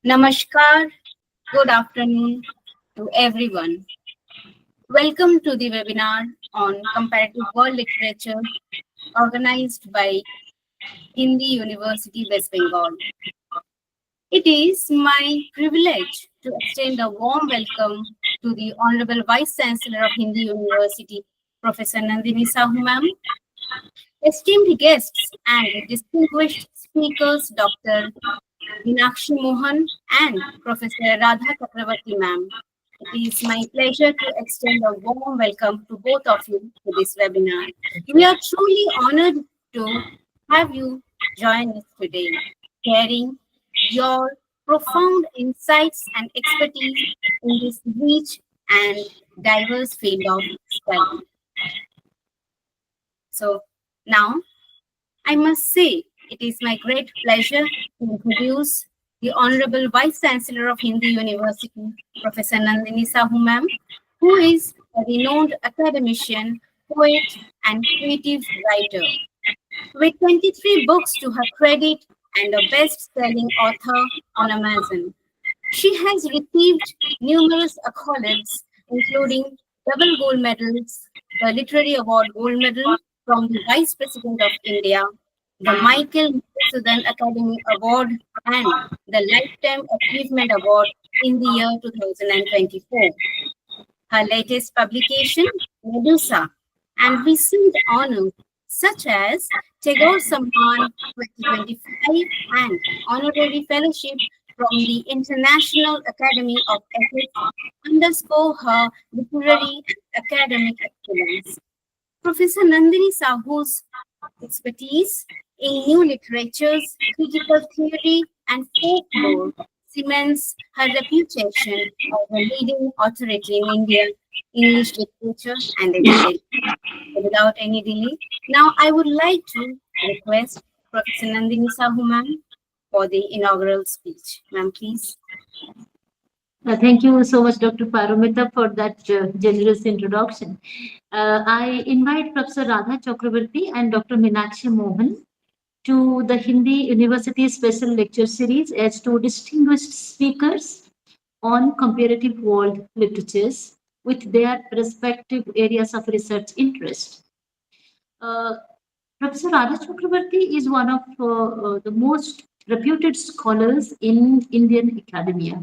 Namaskar, good afternoon to everyone. Welcome to the webinar on Comparative World Literature organized by Hindi University, West Bengal. It is my privilege to extend a warm welcome to the Honorable Vice Chancellor of Hindi University, Professor Nandini Sahu ma'am, esteemed guests and distinguished speakers, Dr. Meenakshi Mohan and Professor Radha Chakravarty ma'am. It is my pleasure to extend a warm welcome to both of you to this webinar. We are truly honored to have you join us today, sharing your profound insights and expertise in this rich and diverse field of study. So now, I must say, it is my great pleasure to introduce the Honorable Vice Chancellor of Hindi University, Professor Nandini Sahu ma'am, who is a renowned academician, poet, and creative writer. With 23 books to her credit and a best-selling author on Amazon, she has received numerous accolades, including double gold medals, the Literary Award Gold Medal from the Vice President of India, the Michael Madhusudan Academy Award, and the Lifetime Achievement Award in the year 2024. Her latest publication, Medusa, and recent honors such as Tagore Samman 2025 and Honorary Fellowship from the International Academy of Ethics underscore her literary and academic excellence. Professor Nandini Sahu's expertise in new literatures, critical theory, and folklore cements her reputation as a leading authority in Indian English literature and education. Without any delay, now I would like to request Professor Nandini Sahu ma'am for the inaugural speech. Ma'am, please. Thank you so much, Dr. Paromita, for that generous introduction. I invite Professor Radha Chakravarty and Dr. Meenakshi Mohan to the Hindi University Special Lecture Series as two distinguished speakers on comparative world literatures with their respective areas of research interest. Professor Radha Chakravarty is one of the most reputed scholars in Indian academia.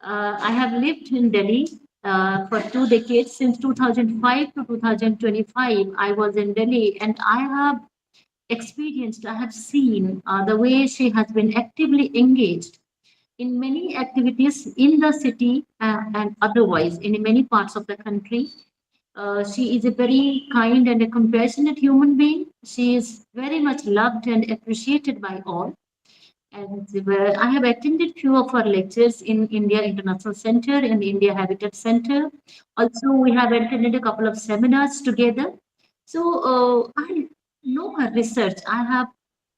I have lived in Delhi for 2 decades. Since 2005 to 2025, I was in Delhi, and I have experienced, I have seen the way she has been actively engaged in many activities in the city and otherwise in many parts of the country. She is a very kind and a compassionate human being. She is very much loved and appreciated by all. And I have attended few of her lectures in India International Center and India Habitat Center. Also, we have attended a couple of seminars together. So I know her research. I have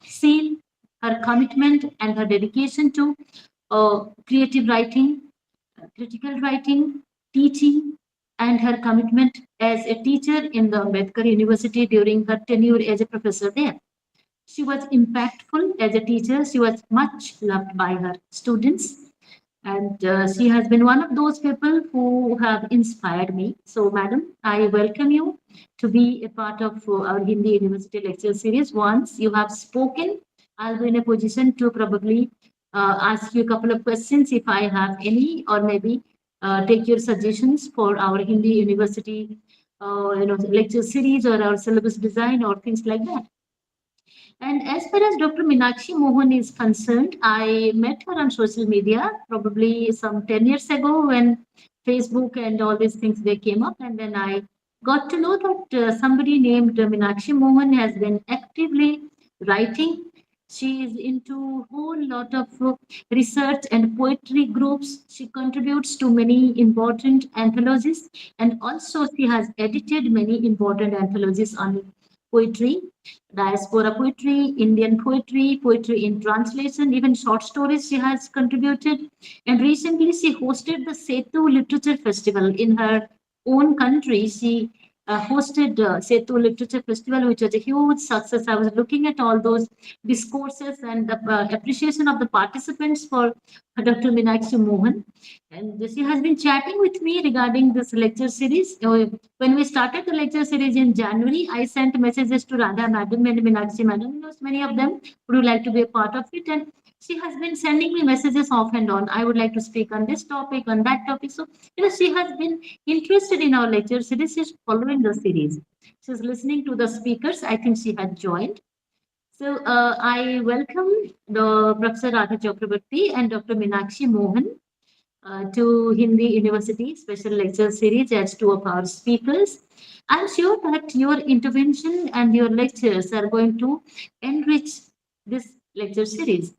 seen her commitment and her dedication to creative writing, critical writing, teaching, and her commitment as a teacher in the Ambedkar University during her tenure as a professor there. She was impactful as a teacher. She was much loved by her students. And she has been one of those people who have inspired me. So, madam, I welcome you to be a part of our Hindi University lecture series. Once you have spoken, I'll be in a position to probably ask you a couple of questions if I have any, or maybe take your suggestions for our Hindi University lecture series or our syllabus design or things like that. And as far as Dr. Meenakshi Mohan is concerned, I met her on social media probably some 10 years ago when Facebook and all these things they came up. And then I got to know that somebody named Meenakshi Mohan has been actively writing. She is into a whole lot of research and poetry groups. She contributes to many important anthologies, and also she has edited many important anthologies on poetry, diaspora poetry, Indian poetry, poetry in translation, even short stories she has contributed. And recently she hosted the Setu Literature Festival in her own country. She hosted Setu Literature Festival, which was a huge success. I was looking at all those discourses and the appreciation of the participants for Dr. Meenakshi Mohan. And she has been chatting with me regarding this lecture series. When we started the lecture series in January, I sent messages to Radha Madam and Meenakshi Madam. Many of them would like to be a part of it. And she has been sending me messages off and on. I would like to speak on this topic, on that topic. So, she has been interested in our lecture series. She's following the series. She's listening to the speakers. I think she had joined. So, I welcome the Professor Radha Chakravarty and Dr. Meenakshi Mohan to Hindi University Special Lecture Series as two of our speakers. I'm sure that your intervention and your lectures are going to enrich this lecture series.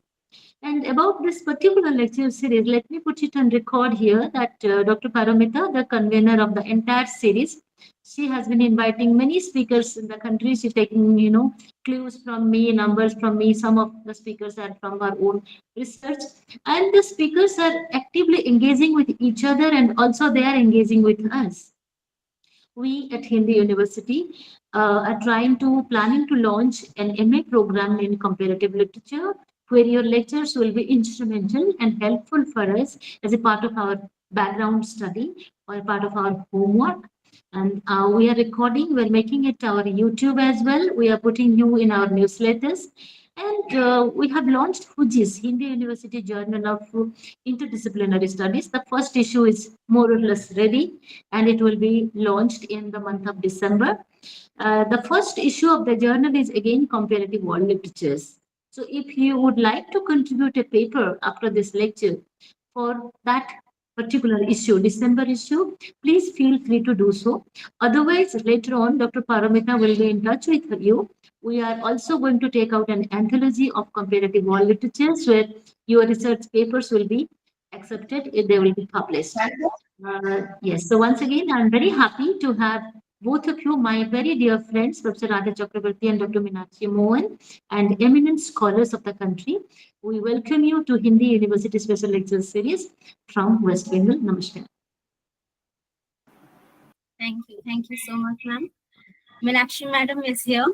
And about this particular lecture series, let me put it on record here that Dr. Paramita, the convener of the entire series, she has been inviting many speakers in the country. She's taking, clues from me, numbers from me. Some of the speakers are from our own research. And the speakers are actively engaging with each other, and also they are engaging with us. We at Hindi University are planning to launch an MA program in comparative literature, where your lectures will be instrumental and helpful for us as a part of our background study or a part of our homework. And we are recording, we're making it our YouTube as well. We are putting you in our newsletters. And we have launched Fuji's Hindi University Journal of Interdisciplinary Studies. The first issue is more or less ready, and it will be launched in the month of December. The first issue of the journal is again comparative world literatures. So if you would like to contribute a paper after this lecture for that particular issue, December issue, please feel free to do so. Otherwise, later on, Dr. Paramita will be in touch with you. We are also going to take out an anthology of comparative world literatures where your research papers will be accepted if they will be published. Yes, so once again, I'm very happy to have both of you, my very dear friends, Professor Radha Chakravarty and Dr. Meenakshi Mohan, and eminent scholars of the country. We welcome you to Hindi University Special Lecture Series from West Bengal. Namaskar. Thank you so much, ma'am. Meenakshi Madam is here.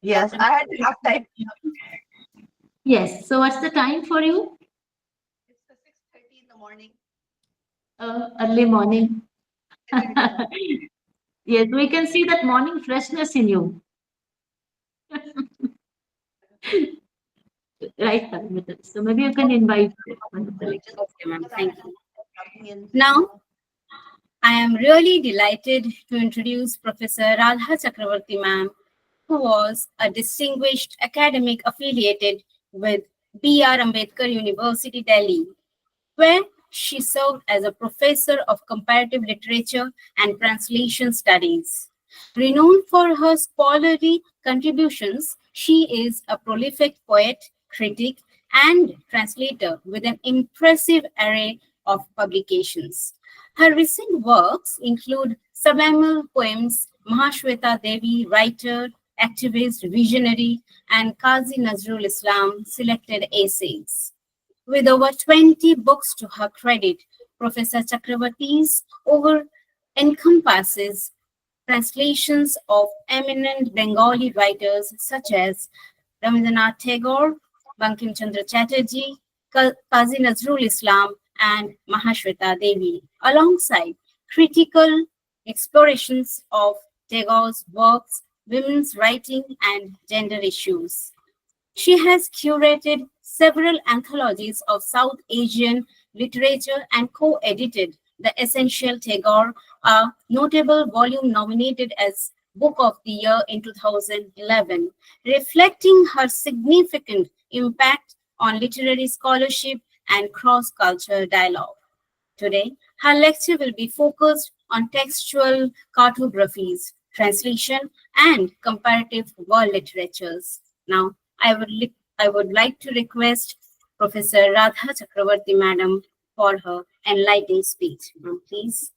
Yes, I had enough time. Yes, so what's the time for you? It's 6:30 in the morning. Early morning. Yes, we can see that morning freshness in you. Right, Paramita. So maybe you can invite one of the lecturers. Okay, ma'am. Thank you. Now, I am really delighted to introduce Professor Radha Chakravarty, ma'am, who was a distinguished academic affiliated with B.R. Ambedkar University, Delhi, where she served as a professor of comparative literature and translation studies. Renowned for her scholarly contributions, she is a prolific poet, critic, and translator with an impressive array of publications. Her recent works include subliminal poems, Mahashweta Devi, writer, activist, visionary, and Qazi Nazrul Islam selected essays. With over 20 books to her credit, Professor Chakravarty's over encompasses translations of eminent Bengali writers such as Rabindranath Tagore, Bankim Chandra Chatterjee, Qazi Nazrul Islam, and Mahashweta Devi, alongside critical explorations of Tagore's works, women's writing, and gender issues. She has curated several anthologies of South Asian literature and co-edited The Essential Tagore, a notable volume nominated as Book of the Year in 2011, reflecting her significant impact on literary scholarship and cross-cultural dialogue. Today, her lecture will be focused on textual cartographies, translation, and comparative world literatures. Now, I would like to request Professor Radha Chakravarty, madam, for her enlightening speech. Please.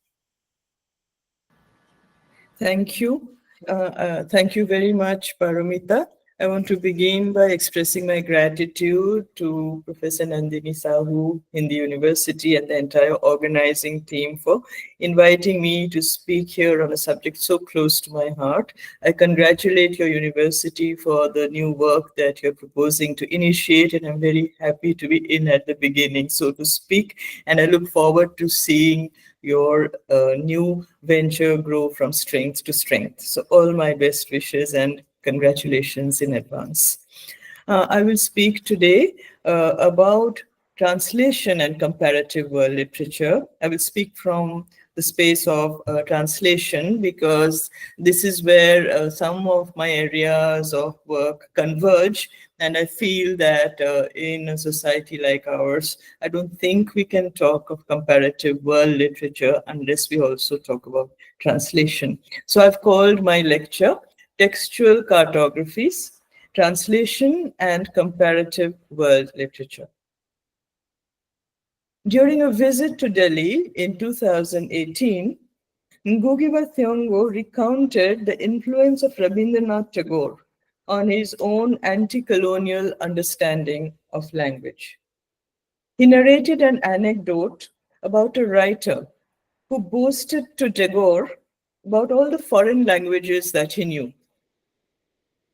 Thank you. Thank you very much, Paramita. I want to begin by expressing my gratitude to Professor Nandini Sahu in the university and the entire organizing team for inviting me to speak here on a subject so close to my heart. I congratulate your university for the new work that you're proposing to initiate, and I'm very happy to be in at the beginning, so to speak. And I look forward to seeing your new venture grow from strength to strength. So all my best wishes and congratulations in advance. I will speak today about translation and comparative world literature. I will speak from the space of translation because this is where some of my areas of work converge. And I feel that in a society like ours, I don't think we can talk of comparative world literature unless we also talk about translation. So I've called my lecture Textual Cartographies, Translation and Comparative World Literature. During a visit to Delhi in 2018, Ngugi Thiong'o recounted the influence of Rabindranath Tagore on his own anti-colonial understanding of language. He narrated an anecdote about a writer who boasted to Tagore about all the foreign languages that he knew.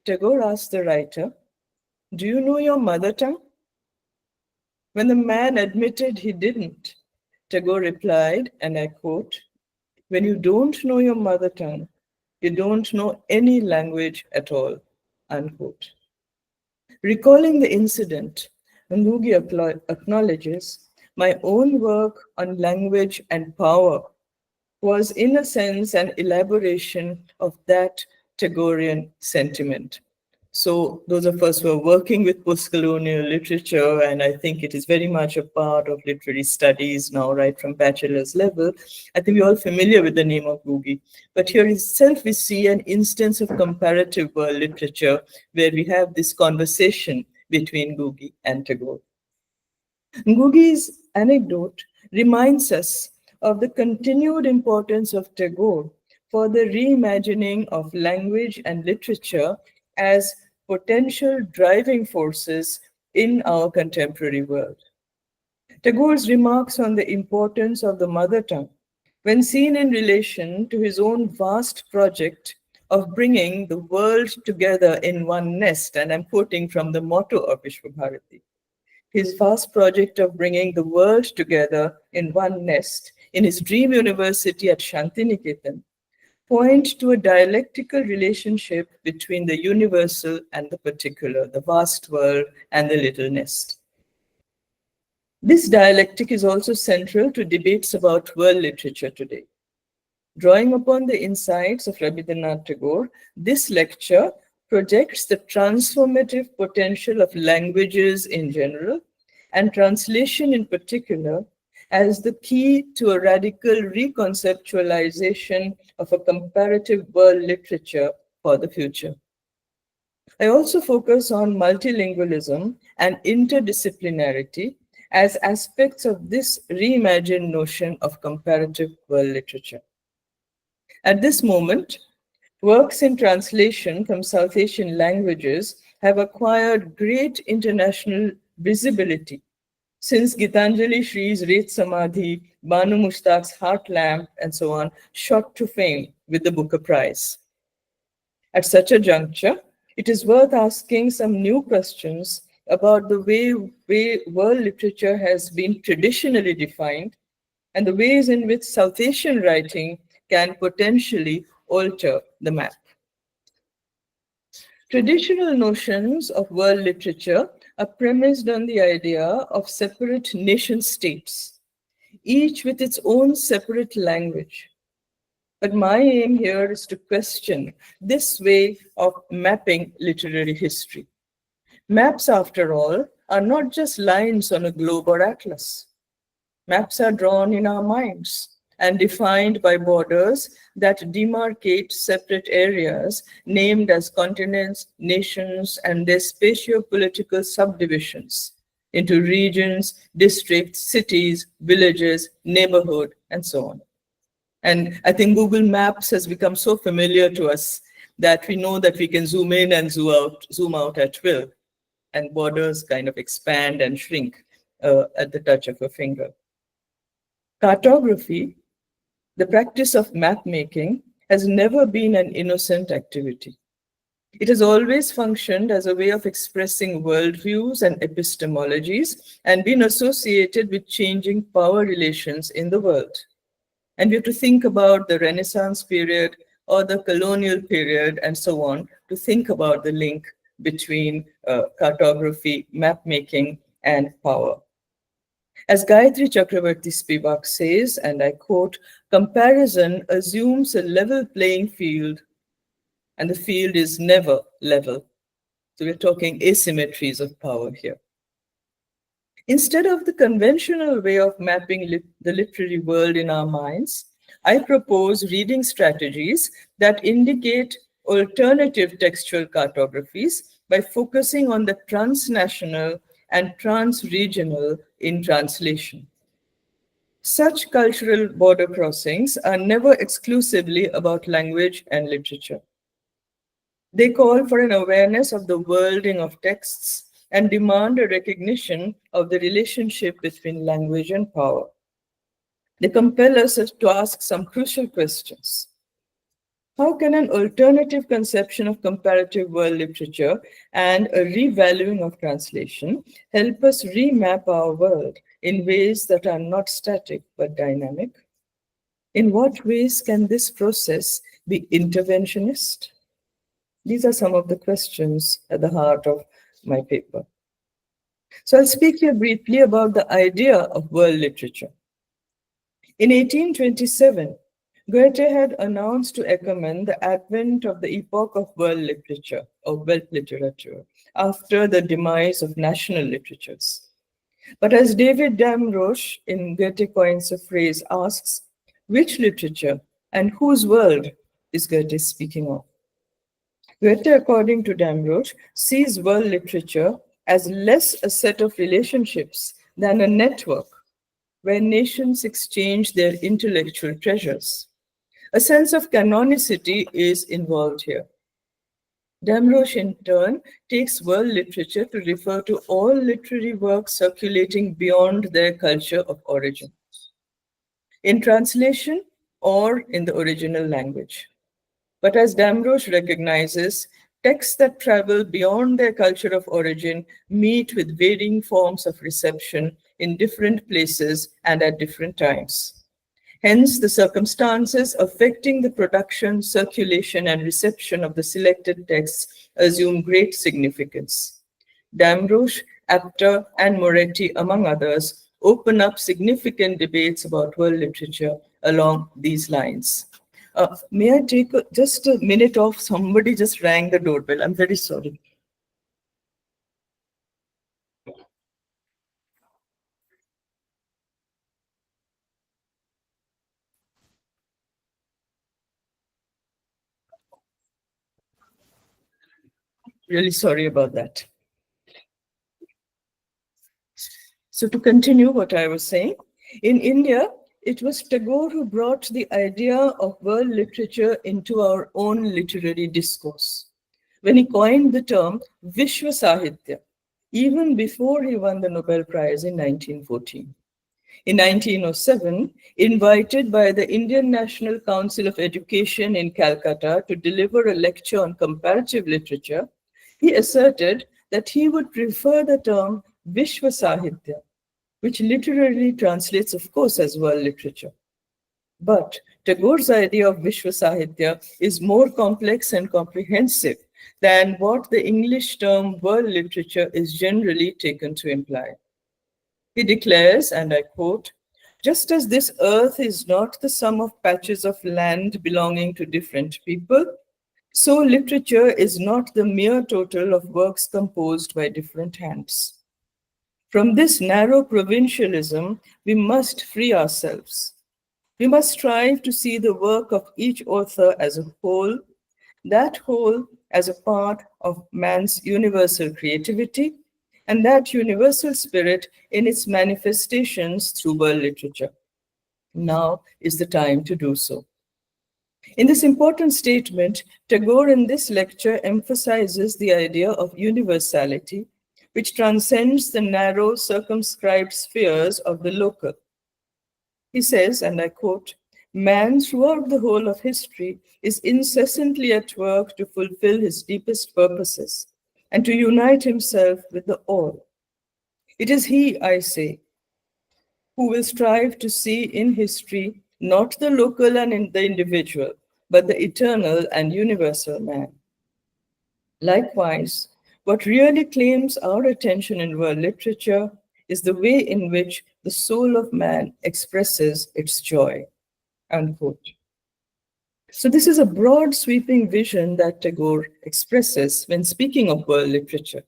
Tagore asked the writer, "Do you know your mother tongue?" When the man admitted he didn't, Tagore replied, and I quote, "When you don't know your mother tongue, you don't know any language at all," unquote. Recalling the incident, Ngugi acknowledges, "My own work on language and power was in a sense an elaboration of that Tagorean sentiment." So those of us who are working with post-colonial literature, and I think it is very much a part of literary studies now, right from bachelor's level, I think we're all familiar with the name of Ngugi. But here itself we see an instance of comparative world literature where we have this conversation between Ngugi and Tagore. Ngugi's anecdote reminds us of the continued importance of Tagore for the reimagining of language and literature as potential driving forces in our contemporary world. Tagore's remarks on the importance of the mother tongue, when seen in relation to his own vast project of bringing the world together in one nest, and I'm quoting from the motto of Vishwabharati, his vast project of bringing the world together in one nest in his dream university at Shantiniketan, point to a dialectical relationship between the universal and the particular, the vast world and the little nest. This dialectic is also central to debates about world literature today. Drawing upon the insights of Rabindranath Tagore, this lecture projects the transformative potential of languages in general and translation in particular as the key to a radical reconceptualization of a comparative world literature for the future. I also focus on multilingualism and interdisciplinarity as aspects of this reimagined notion of comparative world literature. At this moment, works in translation from South Asian languages have acquired great international visibility since Gitanjali Shree's Ret Samadhi, Banu Mushtaq's Heart Lamp, and so on, shot to fame with the Booker Prize. At such a juncture, it is worth asking some new questions about the way world literature has been traditionally defined and the ways in which South Asian writing can potentially alter the map. Traditional notions of world literature are premised on the idea of separate nation states, each with its own separate language. But my aim here is to question this way of mapping literary history. Maps, after all, are not just lines on a globe or atlas. Maps are drawn in our minds and defined by borders that demarcate separate areas named as continents, nations, and their spatio-political subdivisions into regions, districts, cities, villages, neighborhood, and so on. And I think Google Maps has become so familiar to us that we know that we can zoom in and zoom out at will, and borders kind of expand and shrink at the touch of a finger. Cartography, the practice of map making, has never been an innocent activity. It has always functioned as a way of expressing worldviews and epistemologies and been associated with changing power relations in the world. And we have to think about the Renaissance period or the colonial period and so on to think about the link between cartography, map making, and power. As Gayatri Chakravarty Spivak says, and I quote, "Comparison assumes a level playing field, and the field is never level." So we're talking asymmetries of power here. Instead of the conventional way of mapping the literary world in our minds, I propose reading strategies that indicate alternative textual cartographies by focusing on the transnational and trans-regional in translation. Such cultural border crossings are never exclusively about language and literature. They call for an awareness of the worlding of texts and demand a recognition of the relationship between language and power. They compel us to ask some crucial questions. How can an alternative conception of comparative world literature and a revaluing of translation help us remap our world in ways that are not static but dynamic? In what ways can this process be interventionist? These are some of the questions at the heart of my paper. So I'll speak here briefly about the idea of world literature. In 1827, Goethe had announced to Eckermann the advent of the epoch of world literature, or Weltliteratur, after the demise of national literatures. But as David Damrosch in Goethe coins a phrase, asks, which literature and whose world is Goethe speaking of? Goethe, according to Damrosch, sees world literature as less a set of relationships than a network where nations exchange their intellectual treasures. A sense of canonicity is involved here. Damrosch, in turn, takes world literature to refer to all literary works circulating beyond their culture of origin, in translation or in the original language. But as Damrosch recognizes, texts that travel beyond their culture of origin meet with varying forms of reception in different places and at different times. Hence, the circumstances affecting the production, circulation, and reception of the selected texts assume great significance. Damrosch, Apter, and Moretti, among others, open up significant debates about world literature along these lines. May I take just a minute off? Somebody just rang the doorbell. I'm very sorry. Really sorry about that. So to continue what I was saying, in India, it was Tagore who brought the idea of world literature into our own literary discourse when he coined the term Vishwa Sahitya, even before he won the Nobel Prize in 1914. In 1907, invited by the Indian National Council of Education in Calcutta to deliver a lecture on comparative literature, he asserted that he would prefer the term Vishwa Sahitya, which literally translates, of course, as world literature. But Tagore's idea of Vishwa Sahitya is more complex and comprehensive than what the English term world literature is generally taken to imply. He declares, and I quote, "Just as this earth is not the sum of patches of land belonging to different people, so literature is not the mere total of works composed by different hands. From this narrow provincialism, we must free ourselves. We must strive to see the work of each author as a whole, that whole as a part of man's universal creativity, and that universal spirit in its manifestations through world literature. Now is the time to do so." In this important statement, Tagore in this lecture emphasizes the idea of universality, which transcends the narrow, circumscribed spheres of the local. He says, and I quote, "Man throughout the whole of history is incessantly at work to fulfill his deepest purposes and to unite himself with the all. It is he, I say, who will strive to see in history not the local and the individual, but the eternal and universal man. Likewise, what really claims our attention in world literature is the way in which the soul of man expresses its joy." Unquote. So this is a broad sweeping vision that Tagore expresses when speaking of world literature.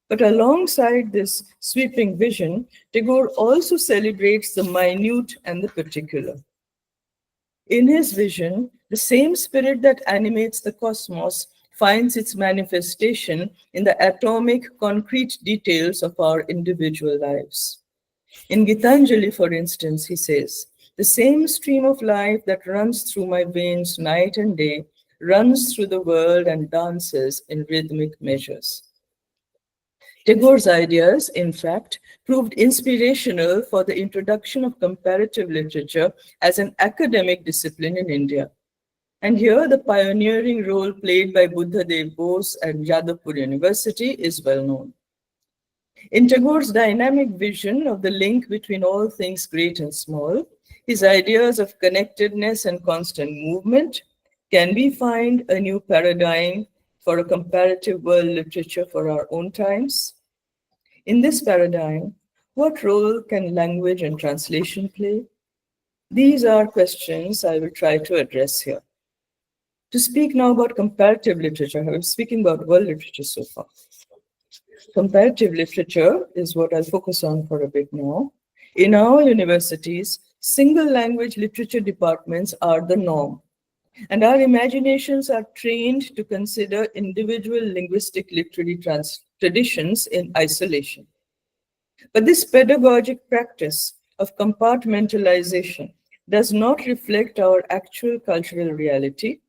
But alongside this sweeping vision, Tagore also celebrates the minute and the particular. In his vision, the same spirit that animates the cosmos finds its manifestation in the atomic, concrete details of our individual lives. In Gitanjali, for instance, he says, "The same stream of life that runs through my veins night and day runs through the world and dances in rhythmic measures." Tagore's ideas, in fact, proved inspirational for the introduction of comparative literature as an academic discipline in India. And here, the pioneering role played by Buddhadev Bose at Yadavpur University is well known. In Tagore's dynamic vision of the link between all things great and small, his ideas of connectedness and constant movement, can we find a new paradigm for a comparative world literature for our own times? In this paradigm, what role can language and translation play? These are questions I will try to address here. To speak now about comparative literature, I was speaking about world literature so far. Comparative literature is what I'll focus on for a bit now. In our universities, single language literature departments are the norm, and our imaginations are trained to consider individual linguistic literary traditions in isolation. But this pedagogic practice of compartmentalization does not reflect our actual cultural reality.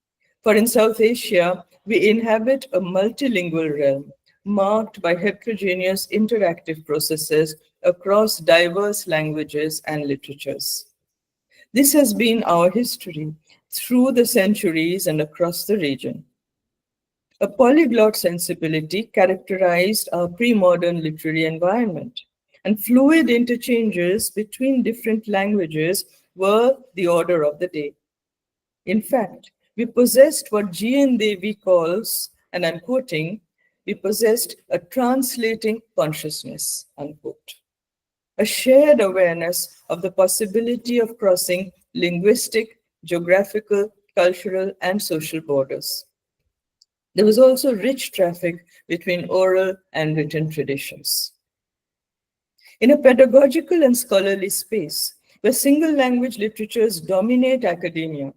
For in South Asia, we inhabit a multilingual realm marked by heterogeneous interactive processes across diverse languages and literatures. This has been our history through the centuries and across the region. A polyglot sensibility characterized our pre-modern literary environment, and fluid interchanges between different languages were the order of the day. In fact, we possessed what G.N. Devi calls, and I'm quoting, "we possessed a translating consciousness," unquote. A shared awareness of the possibility of crossing linguistic, geographical, cultural, and social borders. There was also rich traffic between oral and written traditions. In a pedagogical and scholarly space, where single language literatures dominate academia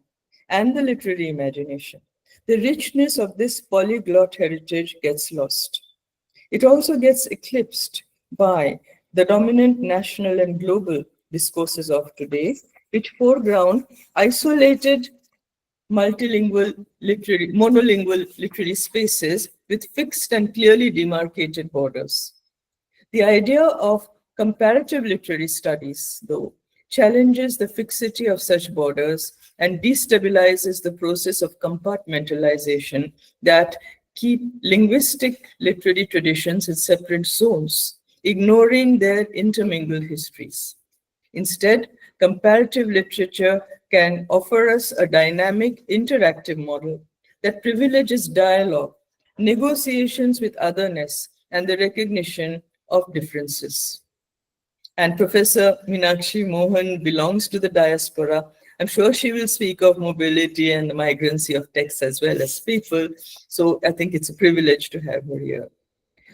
and the literary imagination, the richness of this polyglot heritage gets lost. It also gets eclipsed by the dominant national and global discourses of today, which foreground isolated monolingual literary spaces with fixed and clearly demarcated borders. The idea of comparative literary studies, though, challenges the fixity of such borders and destabilizes the process of compartmentalization that keep linguistic literary traditions in separate zones, ignoring their intermingled histories. Instead, comparative literature can offer us a dynamic, interactive model that privileges dialogue, negotiations with otherness, and the recognition of differences. And Professor Meenakshi Mohan belongs to the diaspora. I'm sure she will speak of mobility and the migrancy of texts as well as people. So I think it's a privilege to have her here.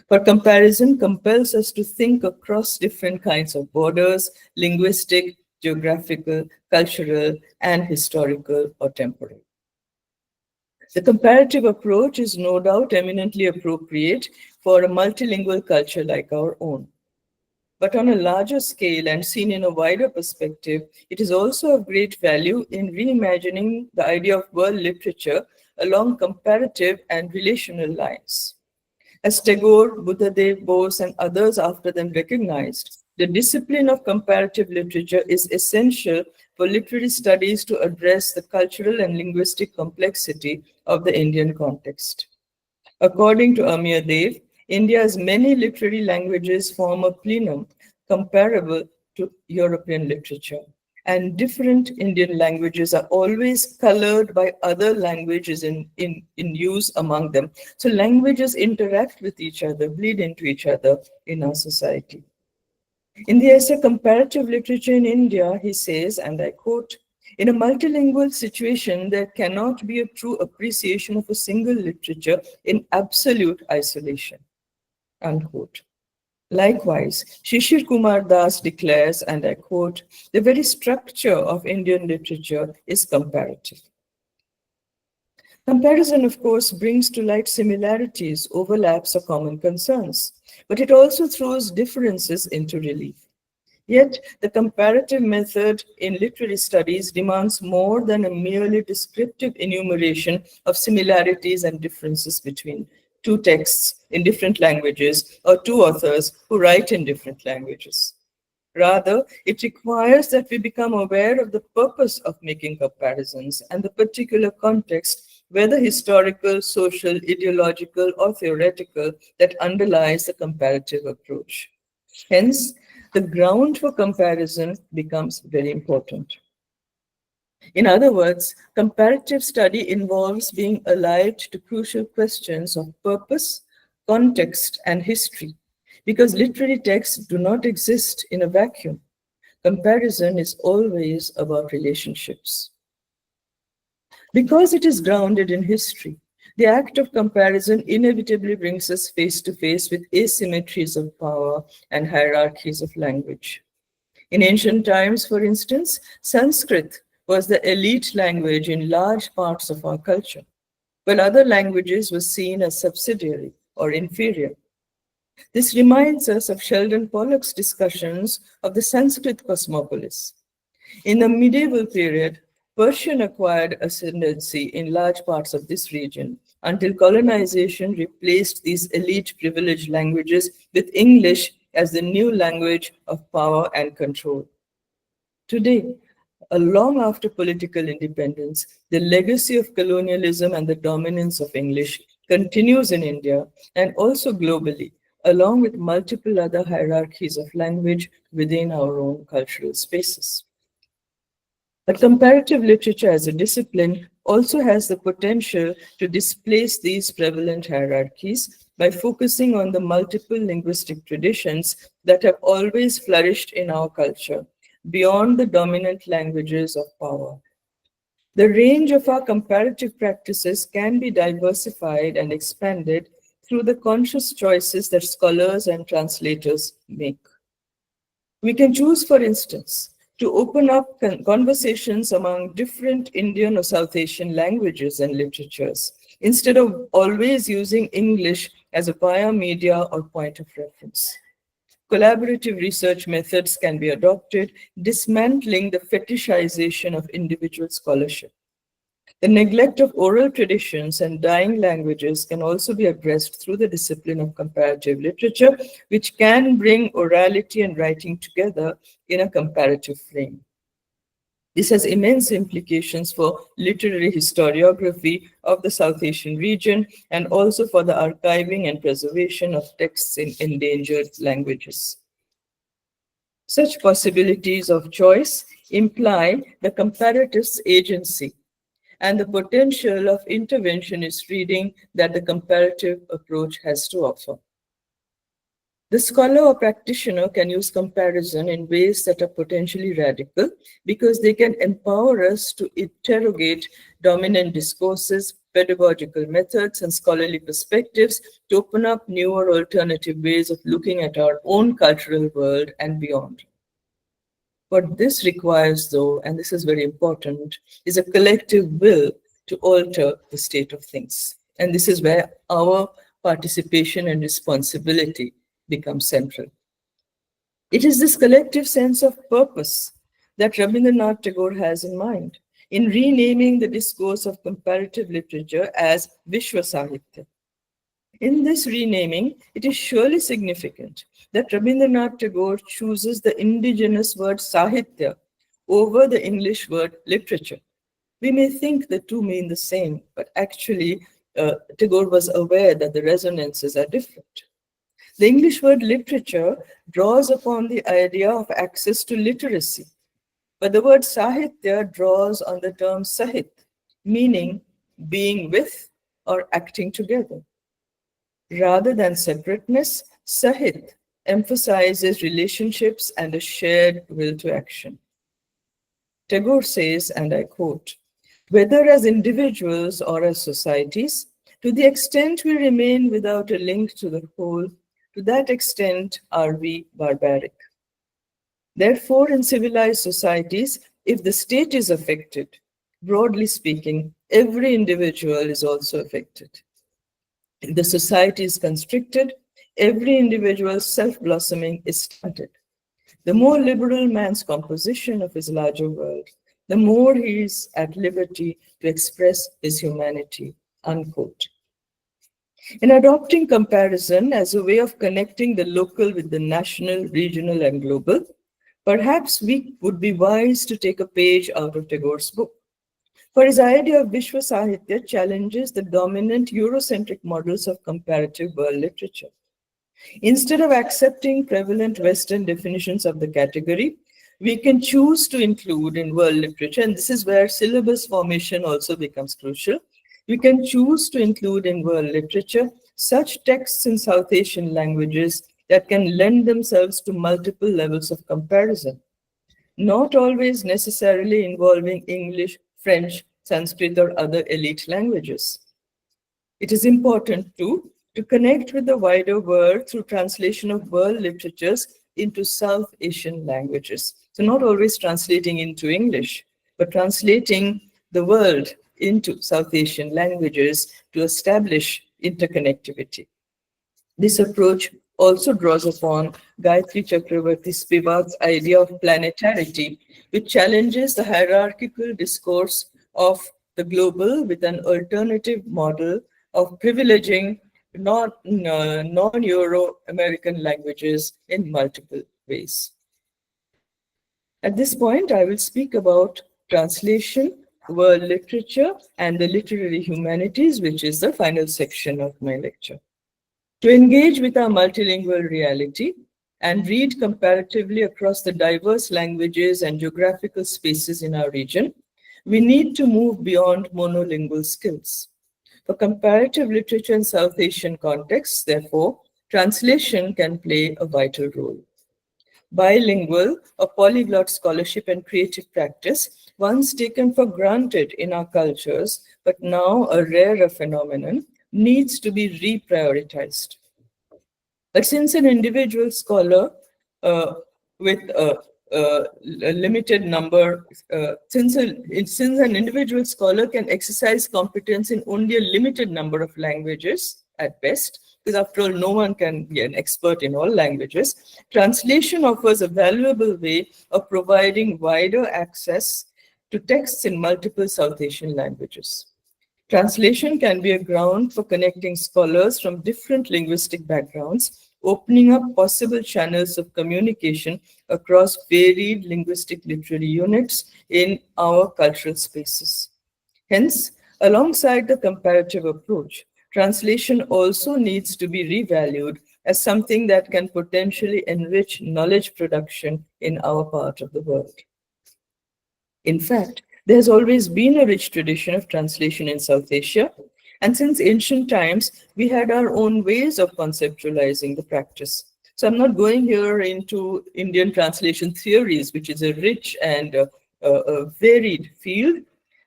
For comparison compels us to think across different kinds of borders, linguistic, geographical, cultural, and historical or temporal. The comparative approach is no doubt eminently appropriate for a multilingual culture like our own. But on a larger scale and seen in a wider perspective, it is also of great value in reimagining the idea of world literature along comparative and relational lines. As Tagore, Buddhadev Bose, and others after them recognized, the discipline of comparative literature is essential for literary studies to address the cultural and linguistic complexity of the Indian context. According to Amir Dev, India's many literary languages form a plenum comparable to European literature. And different Indian languages are always colored by other languages in use among them. So languages interact with each other, bleed into each other in our society. In the essay Comparative Literature in India, he says, and I quote, "In a multilingual situation, there cannot be a true appreciation of a single literature in absolute isolation," unquote. Likewise, Shishir Kumar Das declares, and I quote, "The very structure of Indian literature is comparative." Comparison, of course, brings to light similarities, overlaps, or common concerns, but it also throws differences into relief. Yet, the comparative method in literary studies demands more than a merely descriptive enumeration of similarities and differences between two texts in different languages or two authors who write in different languages. Rather, it requires that we become aware of the purpose of making comparisons and the particular context, whether historical, social, ideological, or theoretical, that underlies the comparative approach. Hence, the ground for comparison becomes very important. In other words, comparative study involves being alive to crucial questions of purpose, context, and history, because literary texts do not exist in a vacuum. Comparison is always about relationships. Because it is grounded in history, the act of comparison inevitably brings us face to face with asymmetries of power and hierarchies of language. In ancient times, for instance, Sanskrit was the elite language in large parts of our culture, while other languages were seen as subsidiary or inferior. This reminds us of Sheldon Pollock's discussions of the Sanskrit cosmopolis. In the medieval period, Persian acquired ascendancy in large parts of this region until colonization replaced these elite privileged languages with English as the new language of power and control. Today, long after political independence, the legacy of colonialism and the dominance of English continues in India and also globally, along with multiple other hierarchies of language within our own cultural spaces. But comparative literature as a discipline also has the potential to displace these prevalent hierarchies by focusing on the multiple linguistic traditions that have always flourished in our culture, beyond the dominant languages of power. The range of our comparative practices can be diversified and expanded through the conscious choices that scholars and translators make. We can choose, for instance, to open up conversations among different Indian or South Asian languages and literatures, instead of always using English as a via media or point of reference. Collaborative research methods can be adopted, dismantling the fetishization of individual scholarship. The neglect of oral traditions and dying languages can also be addressed through the discipline of comparative literature, which can bring orality and writing together in a comparative frame. This has immense implications for literary historiography of the South Asian region and also for the archiving and preservation of texts in endangered languages. Such possibilities of choice imply the comparative's agency and the potential of interventionist reading that the comparative approach has to offer. The scholar or practitioner can use comparison in ways that are potentially radical because they can empower us to interrogate dominant discourses, pedagogical methods, and scholarly perspectives to open up newer alternative ways of looking at our own cultural world and beyond. What this requires, though, and this is very important, is a collective will to alter the state of things. And this is where our participation and responsibility become central. It is this collective sense of purpose that Rabindranath Tagore has in mind in renaming the discourse of comparative literature as Vishwa Sahitya. In this renaming, it is surely significant that Rabindranath Tagore chooses the indigenous word Sahitya over the English word literature. We may think the two mean the same, but actually, Tagore was aware that the resonances are different. The English word literature draws upon the idea of access to literacy, but the word Sahitya draws on the term Sahit, meaning being with or acting together. Rather than separateness, Sahit emphasizes relationships and a shared will to action. Tagore says, and I quote, "Whether as individuals or as societies, to the extent we remain without a link to the whole, to that extent are we barbaric. Therefore, in civilized societies, if the state is affected, broadly speaking, every individual is also affected. If the society is constricted, every individual's self-blossoming is stunted. The more liberal man's composition of his larger world, the more he is at liberty to express his humanity," unquote. In adopting comparison as a way of connecting the local with the national, regional, and global, perhaps we would be wise to take a page out of Tagore's book. For his idea of Vishwa Sahitya challenges the dominant Eurocentric models of comparative world literature. Instead of accepting prevalent Western definitions of the category, we can choose to include in world literature, and this is where syllabus formation also becomes crucial. We can choose to include in world literature such texts in South Asian languages that can lend themselves to multiple levels of comparison, not always necessarily involving English, French, Sanskrit, or other elite languages. It is important too to connect with the wider world through translation of world literatures into South Asian languages. So not always translating into English, but translating the world into South Asian languages to establish interconnectivity. This approach also draws upon Gayatri Chakravarty Spivak's idea of planetarity, which challenges the hierarchical discourse of the global with an alternative model of privileging non-Euro-American languages in multiple ways. At this point, I will speak about translation, world literature, and the literary humanities, which is the final section of my lecture. To engage with our multilingual reality and read comparatively across the diverse languages and geographical spaces in our region, we need to move beyond monolingual skills. For comparative literature in South Asian contexts, therefore, translation can play a vital role. Bilingual or polyglot scholarship and creative practice, once taken for granted in our cultures, but now a rarer phenomenon, needs to be reprioritized. But since an individual scholar with a limited number, since an individual scholar can exercise competence in only a limited number of languages at best, because after all, no one can be an expert in all languages, translation offers a valuable way of providing wider access to texts in multiple South Asian languages. Translation can be a ground for connecting scholars from different linguistic backgrounds, opening up possible channels of communication across varied linguistic literary units in our cultural spaces. Hence, alongside the comparative approach, translation also needs to be revalued as something that can potentially enrich knowledge production in our part of the world. In fact, there has always been a rich tradition of translation in South Asia, and since ancient times, we had our own ways of conceptualizing the practice. So I'm not going here into Indian translation theories, which is a rich and a varied field,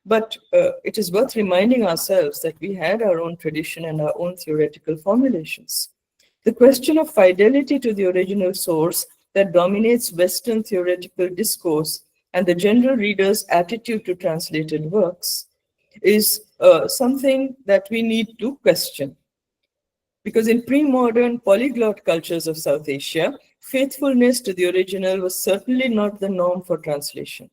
but it is worth reminding ourselves that we had our own tradition and our own theoretical formulations. The question of fidelity to the original source that dominates Western theoretical discourse and the general reader's attitude to translated works is something that we need to question. Because in pre-modern polyglot cultures of South Asia, Faithfulness to the original was certainly not the norm for translation.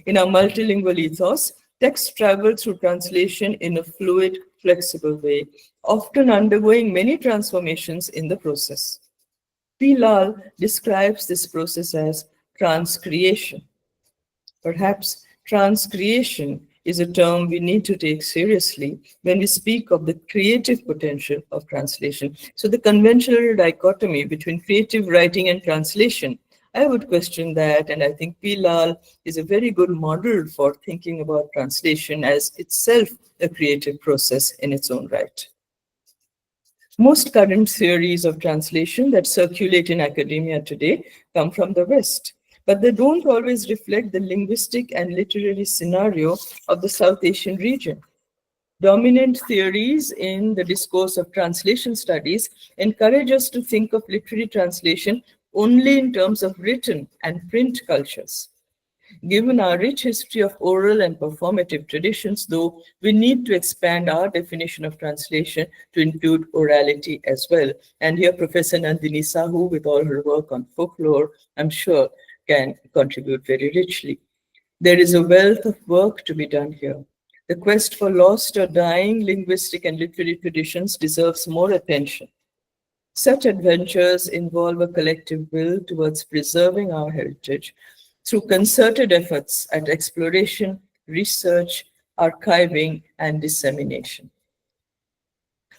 In our multilingual ethos, text travels through translation in a fluid, flexible way, often undergoing many transformations in the process. P. Lal describes this process as transcreation. Perhaps transcreation is a term we need to take seriously when we speak of the creative potential of translation. So the conventional dichotomy between creative writing and translation, I would question that, and I think P. Lal is a very good model for thinking about translation as itself a creative process in its own right. Most current theories of translation that circulate in academia today come from the West, but they don't always reflect the linguistic and literary scenario of the South Asian region. Dominant theories in the discourse of translation studies encourage us to think of literary translation only in terms of written and print cultures. Given our rich history of oral and performative traditions, though, we need to expand our definition of translation to include orality as well. And here, Professor Nandini Sahu, with all her work on folklore, I'm sure can contribute very richly. There is a wealth of work to be done here. The quest for lost or dying linguistic and literary traditions deserves more attention. Such adventures involve a collective will towards preserving our heritage through concerted efforts at exploration, research, archiving, and dissemination.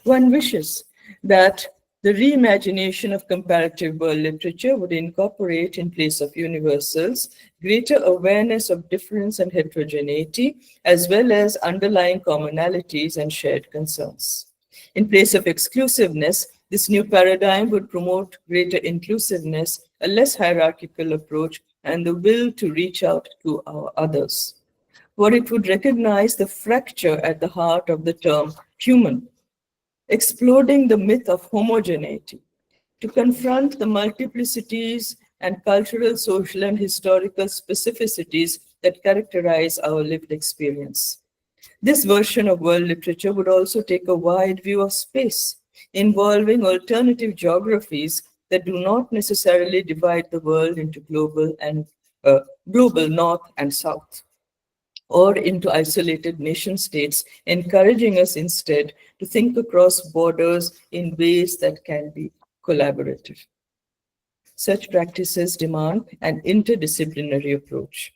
One wishes that the reimagination of comparative world literature would incorporate, in place of universals, greater awareness of difference and heterogeneity, as well as underlying commonalities and shared concerns. In place of exclusiveness, this new paradigm would promote greater inclusiveness, a less hierarchical approach, and the will to reach out to our others. For it would recognize the fracture at the heart of the term human, exploding the myth of homogeneity, to confront the multiplicities and cultural, social, and historical specificities that characterize our lived experience. This version of world literature would also take a wide view of space, involving alternative geographies that do not necessarily divide the world into global north and south, or into isolated nation states, encouraging us instead to think across borders in ways that can be collaborative. Such practices demand an interdisciplinary approach.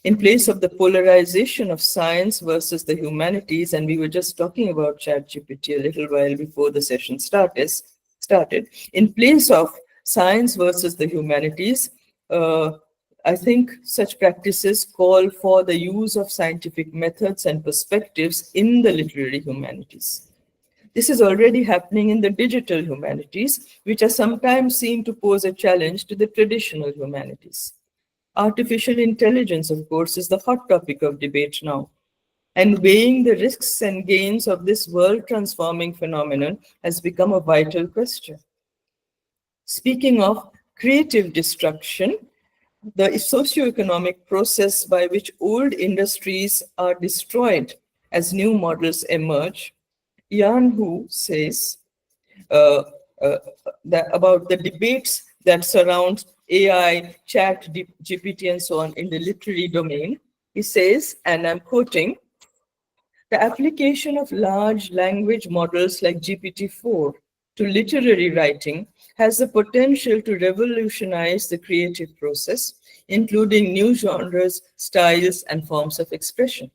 In place of the polarization of science versus the humanities, and we were just talking about ChatGPT a little while before the session started, in place of science versus the humanities, I think such practices call for the use of scientific methods and perspectives in the literary humanities. This is already happening in the digital humanities, which are sometimes seen to pose a challenge to the traditional humanities. Artificial intelligence, of course, is the hot topic of debate now. And weighing the risks and gains of this world-transforming phenomenon has become a vital question. Speaking of creative destruction, the socioeconomic process by which old industries are destroyed as new models emerge, Yan Hu says uh, about the debates that surround AI, chat, GPT, and so on in the literary domain. He says, and I'm quoting, the application of large language models like GPT-4 to literary writing has the potential to revolutionize the creative process, including new genres, styles, and forms of expression.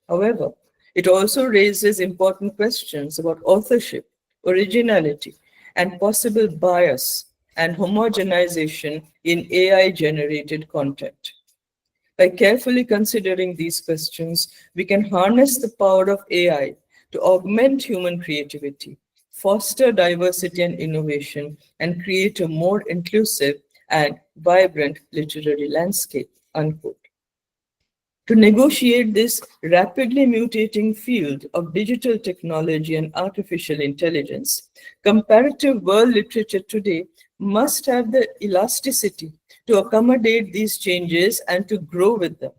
However, it also raises important questions about authorship, originality, and possible bias and homogenization in AI-generated content. By carefully considering these questions, we can harness the power of AI to augment human creativity, foster diversity and innovation, and create a more inclusive and vibrant literary landscape, unquote. To negotiate this rapidly mutating field of digital technology and artificial intelligence, comparative world literature today must have the elasticity to accommodate these changes and to grow with them.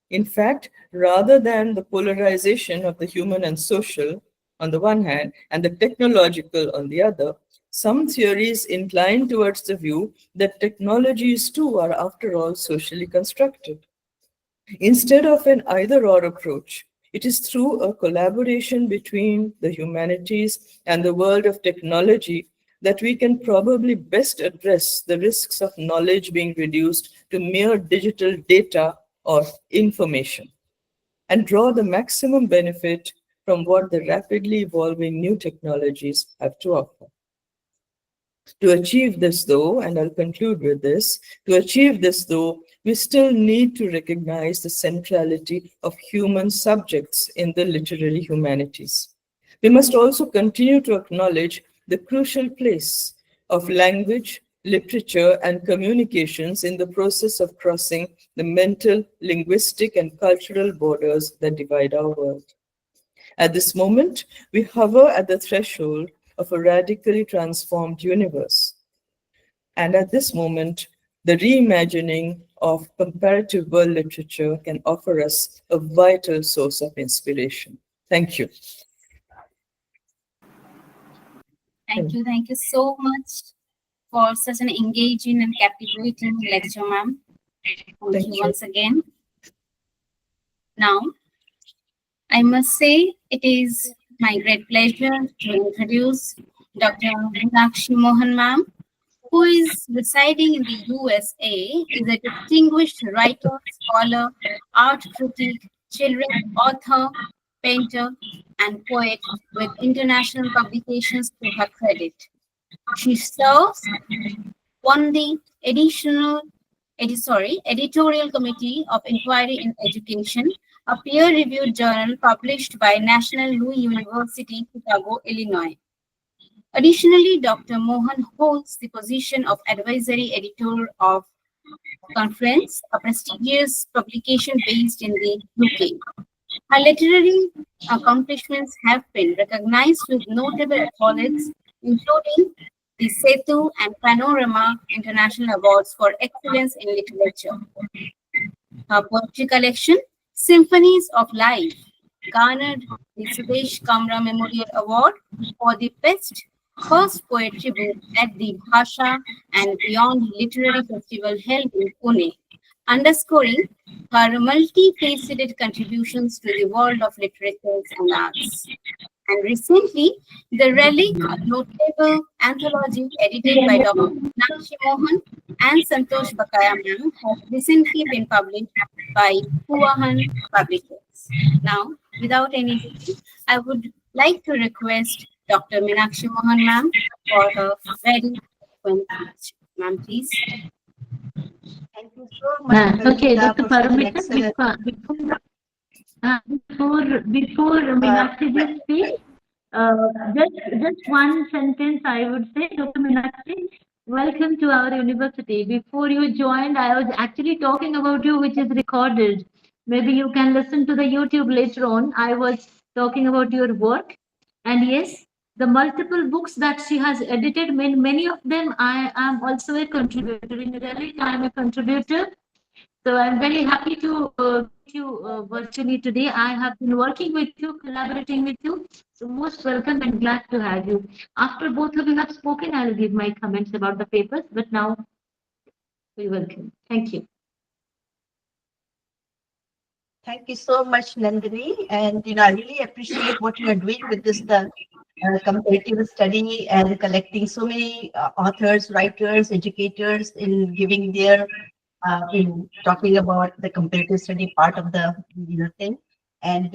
In fact, rather than the polarization of the human and social on the one hand and the technological on the other, Some theories incline towards the view that technologies too are, after all, socially constructed. Instead of an either-or approach, it is through a collaboration between the humanities and the world of technology that we can probably best address the risks of knowledge being reduced to mere digital data or information, and draw the maximum benefit from what the rapidly evolving new technologies have to offer. To achieve this, though, and I'll conclude with this, to achieve this, though, we still need to recognize the centrality of human subjects in the literary humanities. We must also continue to acknowledge the crucial place of language, literature, and communications in the process of crossing the mental, linguistic, and cultural borders that divide our world. At this moment, we hover at the threshold of a radically transformed universe. And at this moment, the reimagining of comparative world literature can offer us a vital source of inspiration. Thank you. Thank you. Thank you so much for such an engaging and captivating lecture, ma'am. Thank you once again. Now, I must say it is my great pleasure to introduce Dr. Meenakshi Mohan, ma'am, who is residing in the USA, is a distinguished writer, scholar, art critic, children's author, painter, and poet with international publications to her credit. She serves on the editorial committee of Inquiry in Education, a peer-reviewed journal published by National Louis University, Chicago, Illinois. Additionally, Dr. Mohan holds the position of advisory editor of Conference, a prestigious publication based in the UK. Her literary accomplishments have been recognized with notable accolades, including the Setu and Panorama International Awards for Excellence in Literature. Her poetry collection, Symphonies of Life, garnered the Sudesh Kamra Memorial Award for the best first poetry book at the Bhasha and Beyond Literary Festival held in Pune, underscoring her multifaceted contributions to the world of literature and arts. And recently, the Relic notable anthology edited by Dr. Meenakshi Mohan and Santosh Bakaya ma'am has recently been published by Puahan Publishers. Now, without any delay, I would like to request Dr. Meenakshi Mohan ma'am for her very eloquent speech. Ma'am, please. Thank you so much. Okay, Radha, Dr. for such an Paramita, excellent- before Meenakshi ji speaks, just one sentence I would say, Dr. Meenakshi, welcome to our university. Before you joined, I was actually talking about you, which is recorded. Maybe you can listen to the YouTube later on. I was talking about your work. And yes, the multiple books that she has edited, many of them I am also a contributor. In Relic, I am a contributor. So I'm very happy to meet you virtually today. I have been working with you, collaborating with you. So most welcome and glad to have you. After both of you have spoken, I'll give my comments about the papers. But now, we welcome. Thank you. Thank you so much, Nandini. And I really appreciate what you are doing with this comparative study and collecting so many authors, writers, educators in giving their in talking about the comparative study part of the thing. And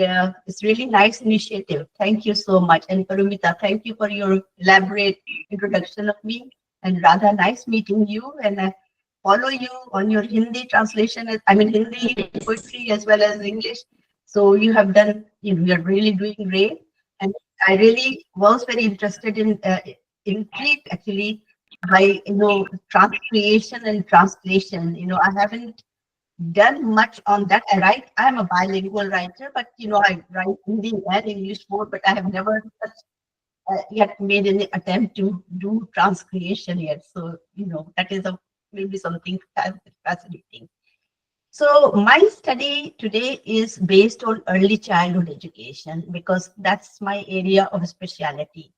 it's really nice initiative. Thank you so much. And Parumita, thank you for your elaborate introduction of me. And Radha, nice meeting you. And I follow you on your Hindi translation. I mean, Hindi poetry as well as English. So you have done, you are really doing great. And I really was very interested in intrigued actually by transcreation and translation. I haven't done much on that. I'm a bilingual writer, but I write Hindi and English both, but I have never yet made any attempt to do transcreation yet. So that is maybe something fascinating. So my study today is based on early childhood education because that's my area of specialty.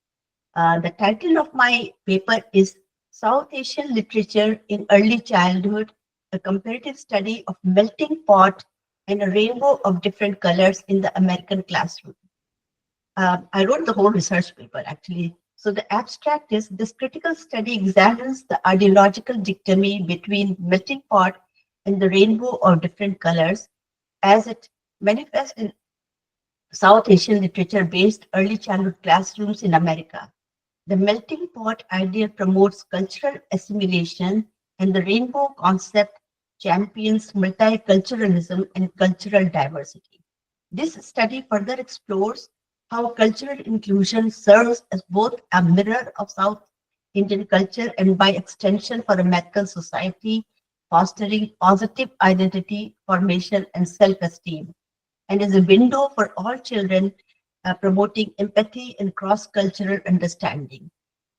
The title of my paper is South Asian Literature in Early Childhood, a comparative study of melting pot and a rainbow of different colors in the American classroom. I wrote the whole research paper actually. So the abstract is this critical study examines the ideological dichotomy between melting pot and the rainbow of different colors as it manifests in South Asian literature-based early childhood classrooms in America. The melting pot idea promotes cultural assimilation, and the rainbow concept champions multiculturalism and cultural diversity. This study further explores how cultural inclusion serves as both a mirror of South Indian culture and, by extension, for American society, fostering positive identity formation and self-esteem, and is a window for all children, promoting empathy and cross-cultural understanding.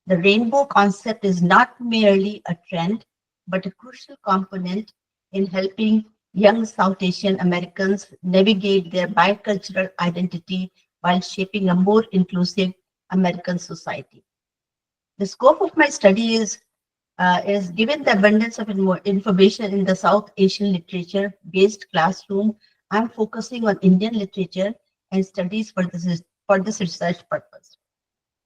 The rainbow concept is not merely a trend, but a crucial component in helping young South Asian Americans navigate their bicultural identity while shaping a more inclusive American society. The scope of my study is given the abundance of information in the South Asian literature-based classroom. I'm focusing on Indian literature and studies for this research purpose.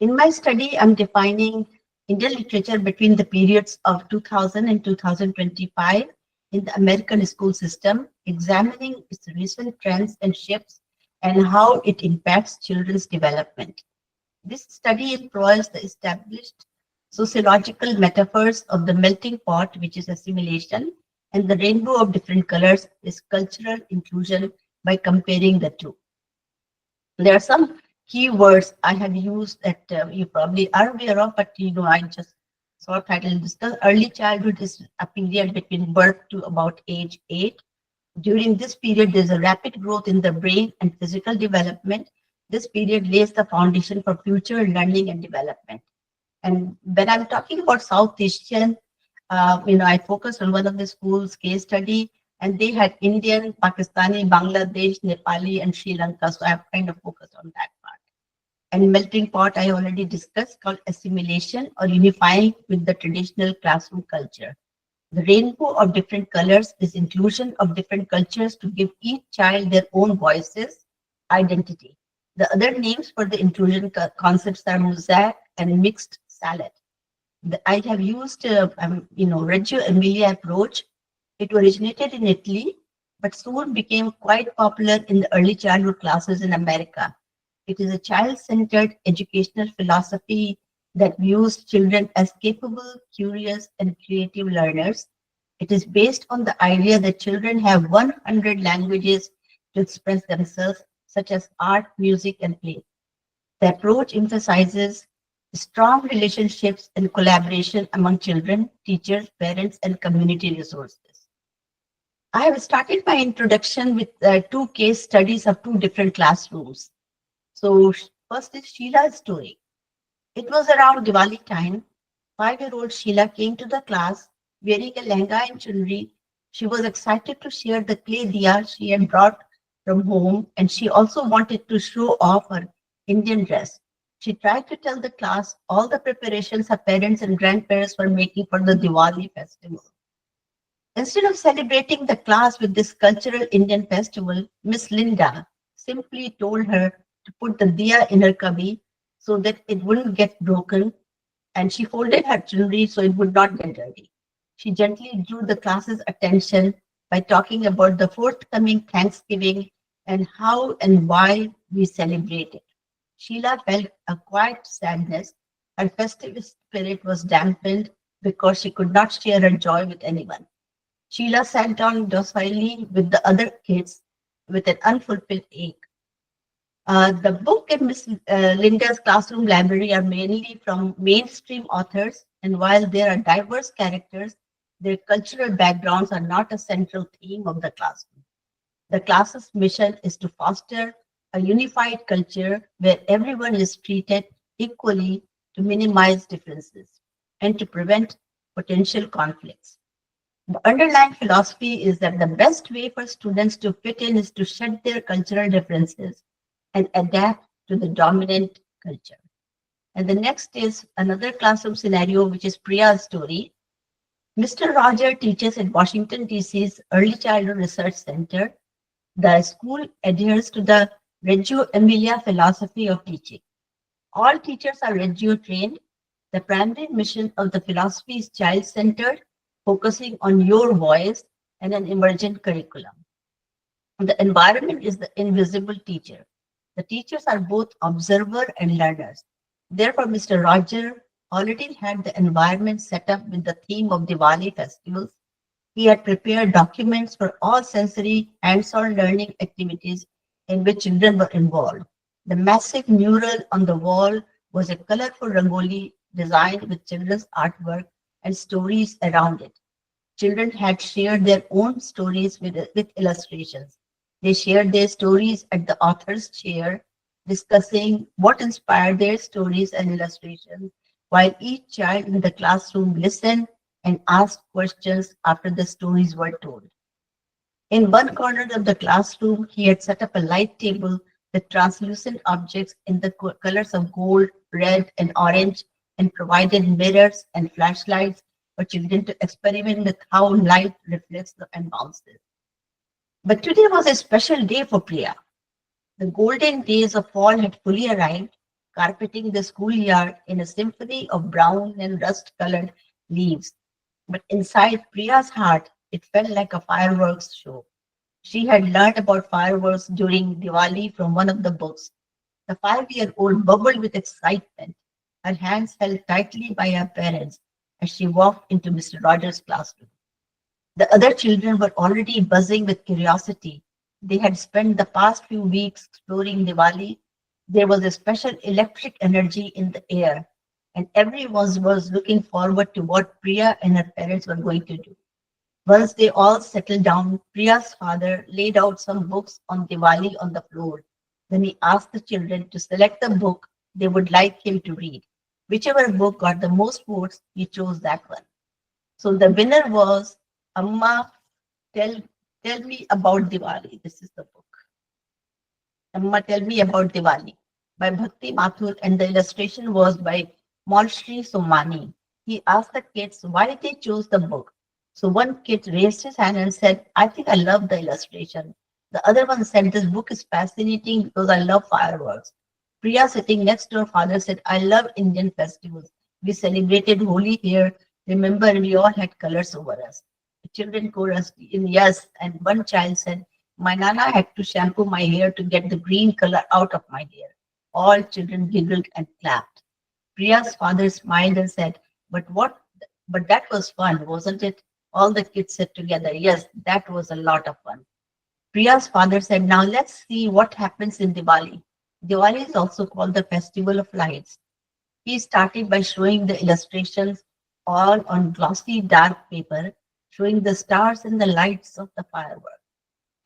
In my study, I'm defining Indian literature between the periods of 2000 and 2025 in the American school system, examining its recent trends and shifts and how it impacts children's development. This study employs the established sociological metaphors of the melting pot, which is assimilation, and the rainbow of different colors is cultural inclusion by comparing the two. There are some keywords I have used that you probably are aware of, but I just saw title discuss. Early childhood is a period between birth to about age 8. During this period, there's a rapid growth in the brain and physical development. This period lays the foundation for future learning and development. And when I'm talking about South Asian, I focused on one of the schools' case study, and they had Indian, Pakistani, Bangladesh, Nepali, and Sri Lanka. So I've kind of focused on that part. And melting pot, I already discussed, called assimilation or unifying with the traditional classroom culture. The rainbow of different colors is inclusion of different cultures to give each child their own voices, identity. The other names for the inclusion concepts are mosaic and mixed salad. I have used, Reggio Emilia approach. It originated in Italy, but soon became quite popular in the early childhood classes in America. It is a child-centered educational philosophy that views children as capable, curious, and creative learners. It is based on the idea that children have 100 languages to express themselves, such as art, music, and play. The approach emphasizes strong relationships and collaboration among children, teachers, parents, and community resources. I have started my introduction with two case studies of two different classrooms. So first is Sheila's story. It was around Diwali time. 5-year-old Sheila came to the class wearing a lehenga and chunri. She was excited to share the clay diya she had brought from home, and she also wanted to show off her Indian dress. She tried to tell the class all the preparations her parents and grandparents were making for the Diwali festival. Instead of celebrating the class with this cultural Indian festival, Miss Linda simply told her to put the diya in her cubby so that it wouldn't get broken, and she folded her jewelry so it would not get dirty. She gently drew the class's attention by talking about the forthcoming Thanksgiving and how and why we celebrate it. Sheila felt a quiet sadness. Her festive spirit was dampened because she could not share her joy with anyone. Sheila sat down docilely with the other kids with an unfulfilled ache. The book in Miss Linda's classroom library are mainly from mainstream authors, and while there are diverse characters, their cultural backgrounds are not a central theme of the classroom. The class's mission is to foster a unified culture where everyone is treated equally to minimize differences and to prevent potential conflicts. The underlying philosophy is that the best way for students to fit in is to shed their cultural differences and adapt to the dominant culture. And the next is another classroom scenario, which is Priya's story. Mr. Roger teaches at Washington, D.C.'s Early Childhood Research Center. The school adheres to the Reggio Emilia philosophy of teaching. All teachers are Reggio trained. The primary mission of the philosophy is child-centered, focusing on your voice and an emergent curriculum. The environment is the invisible teacher. The teachers are both observer and learners. Therefore, Mr. Roger already had the environment set up with the theme of Diwali festivals. He had prepared documents for all sensory hands-on learning activities in which children were involved. The massive mural on the wall was a colorful rangoli designed with children's artwork and stories around it. Children had shared their own stories with illustrations. They shared their stories at the author's chair, discussing what inspired their stories and illustrations, while each child in the classroom listened and asked questions after the stories were told. In one corner of the classroom, he had set up a light table with translucent objects in the colors of gold, red, and orange, and provided mirrors and flashlights for children to experiment with how light reflects and bounces. But today was a special day for Priya. The golden days of fall had fully arrived, carpeting the schoolyard in a symphony of brown and rust-colored leaves. But inside Priya's heart, it felt like a fireworks show. She had learned about fireworks during Diwali from one of the books. The 5-year-old bubbled with excitement, her hands held tightly by her parents as she walked into Mr. Rogers' classroom. The other children were already buzzing with curiosity. They had spent the past few weeks exploring Diwali. There was a special electric energy in the air, and everyone was looking forward to what Priya and her parents were going to do. Once they all settled down, Priya's father laid out some books on Diwali on the floor. Then he asked the children to select the book they would like him to read. Whichever book got the most votes, he chose that one. So the winner was Amma, tell, tell me about Diwali. This is the book. Amma, tell me about Diwali by Bhakti Mathur, and the illustration was by Malshri Somani. He asked the kids why they chose the book. So one kid raised his hand and said, I think I love the illustration. The other one said, this book is fascinating because I love fireworks. Priya, sitting next to her father, said, I love Indian festivals. We celebrated Holi here. Remember, we all had colors over us. The children chorused in yes, and one child said, my nana had to shampoo my hair to get the green color out of my hair. All children giggled and clapped. Priya's father smiled and said, but that was fun, wasn't it? All the kids said together, yes, that was a lot of fun. Priya's father said, now let's see what happens in Diwali. Diwali is also called the Festival of Lights. He started by showing the illustrations all on glossy dark paper, showing the stars and the lights of the fireworks.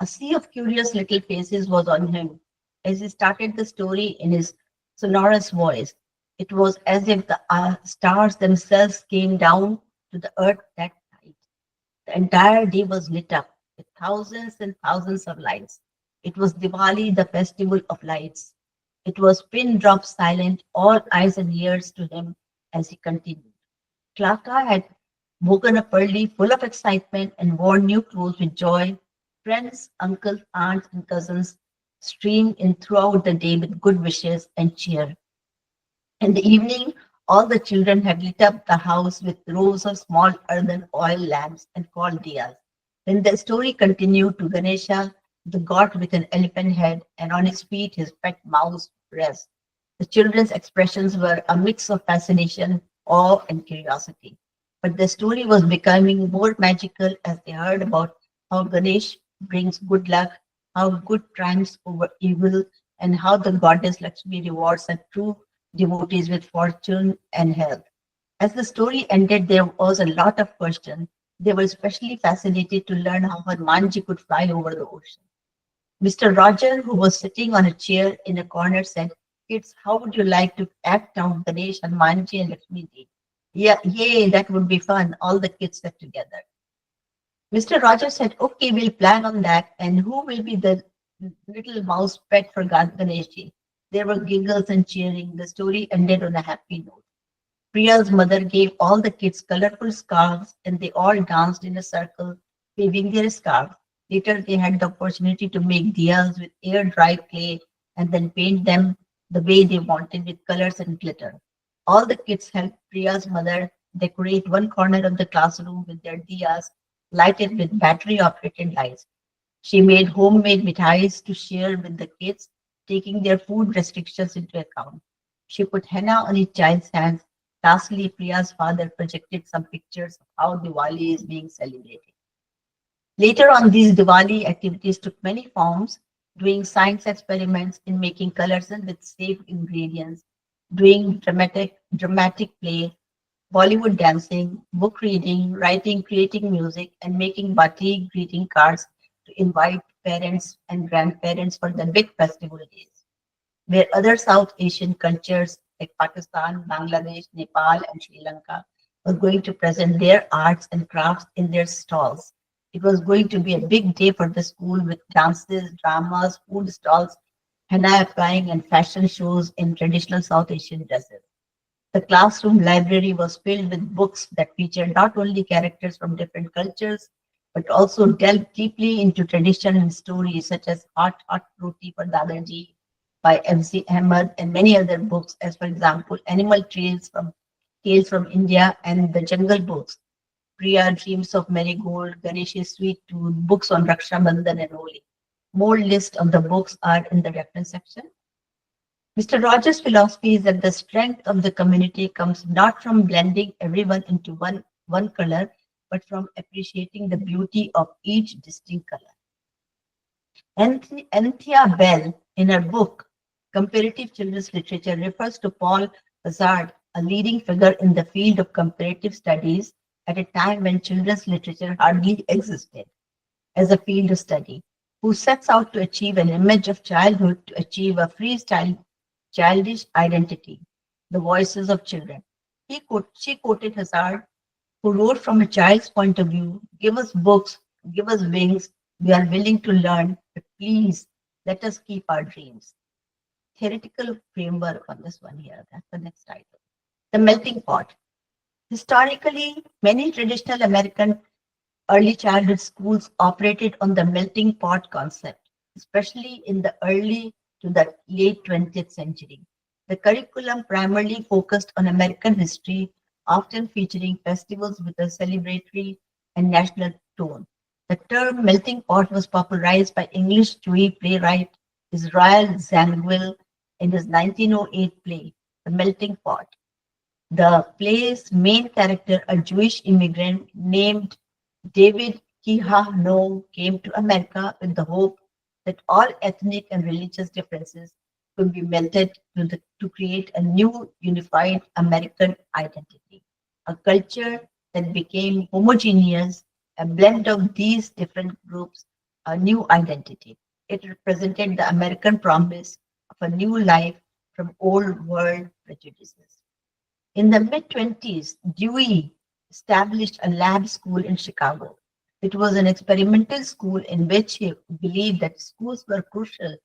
A sea of curious little faces was on him as he started the story in his sonorous voice. It was as if the stars themselves came down to the earth that night. The entire day was lit up with thousands and thousands of lights. It was Diwali, the festival of lights. It was pin drop silent, all eyes and ears to him as he continued. Clarka had woken up early, full of excitement, and wore new clothes with joy. Friends, uncles, aunts, and cousins streamed in throughout the day with good wishes and cheer. In the evening, all the children had lit up the house with rows of small earthen oil lamps and called diyas. Then the story continued to Ganesha, the god with an elephant head, and on his feet his pet mouse rests. The children's expressions were a mix of fascination, awe, and curiosity. But the story was becoming more magical as they heard about how Ganesh brings good luck, how good triumphs over evil, and how the goddess Lakshmi rewards her true devotees with fortune and health. As the story ended, there was a lot of questions. They were especially fascinated to learn how Hanumanji could fly over the ocean. Mr. Roger, who was sitting on a chair in a corner, said, kids, how would you like to act out Ganesh, Hanumanji, and Lakshmi Ji? Yeah, yay, that would be fun. All the kids said together. Mr. Rogers said, okay, we'll plan on that. And who will be the little mouse pet for Ganeshji? There were giggles and cheering. The story ended on a happy note. Priya's mother gave all the kids colorful scarves and they all danced in a circle, waving their scarves. Later, they had the opportunity to make diyas with air dry clay and then paint them the way they wanted with colors and glitter. All the kids helped Priya's mother decorate one corner of the classroom with their diyas lighted with battery operated lights. She made homemade mithais to share with the kids, taking their food restrictions into account. She put henna on each child's hands. Lastly, Priya's father projected some pictures of how Diwali is being celebrated. Later on, these Diwali activities took many forms, doing science experiments in making colors with safe ingredients, doing dramatic play, Bollywood dancing, book reading, writing, creating music, and making batik greeting cards to invite parents and grandparents for the big festival days, where other South Asian cultures like Pakistan, Bangladesh, Nepal, and Sri Lanka were going to present their arts and crafts in their stalls. It was going to be a big day for the school with dances, dramas, food stalls, henna applying, and fashion shows in traditional South Asian dresses. The classroom library was filled with books that featured not only characters from different cultures, but also delved deeply into tradition and stories such as Hot Roti for Dadaji by MC Ahmed and many other books, as for example, Animal Tales from India and the Jungle Books. Priya Dreams of Marigold, Ganesh's Sweet Tooth, books on Raksha Bandhan and Holi. More list of the books are in the reference section. Mr. Rogers' philosophy is that the strength of the community comes not from blending everyone into one color, but from appreciating the beauty of each distinct color. Anthea Bell, in her book Comparative Children's Literature, refers to Paul Hazard, a leading figure in the field of comparative studies at a time when children's literature hardly existed as a field of study, who sets out to achieve an image of childhood to achieve a freestyle childish identity, the voices of children. She quoted Hazard, who wrote from a child's point of view, give us books, give us wings, we are willing to learn, but please let us keep our dreams. Theoretical framework on this one here, that's the next title. The melting pot. Historically, many traditional American early childhood schools operated on the melting pot concept, especially in the early to the late 20th century. The curriculum primarily focused on American history, often featuring festivals with a celebratory and national tone. The term melting pot was popularized by English Jewish playwright Israel Zangwill in his 1908 play, The Melting Pot. The play's main character, a Jewish immigrant named David Kihano, came to America with the hope that all ethnic and religious differences could be melted to create a new unified American identity, a culture that became homogeneous, a blend of these different groups, a new identity. It represented the American promise of a new life from old world prejudices. In the mid-20s, Dewey established a lab school in Chicago. It was an experimental school in which he believed that schools were crucial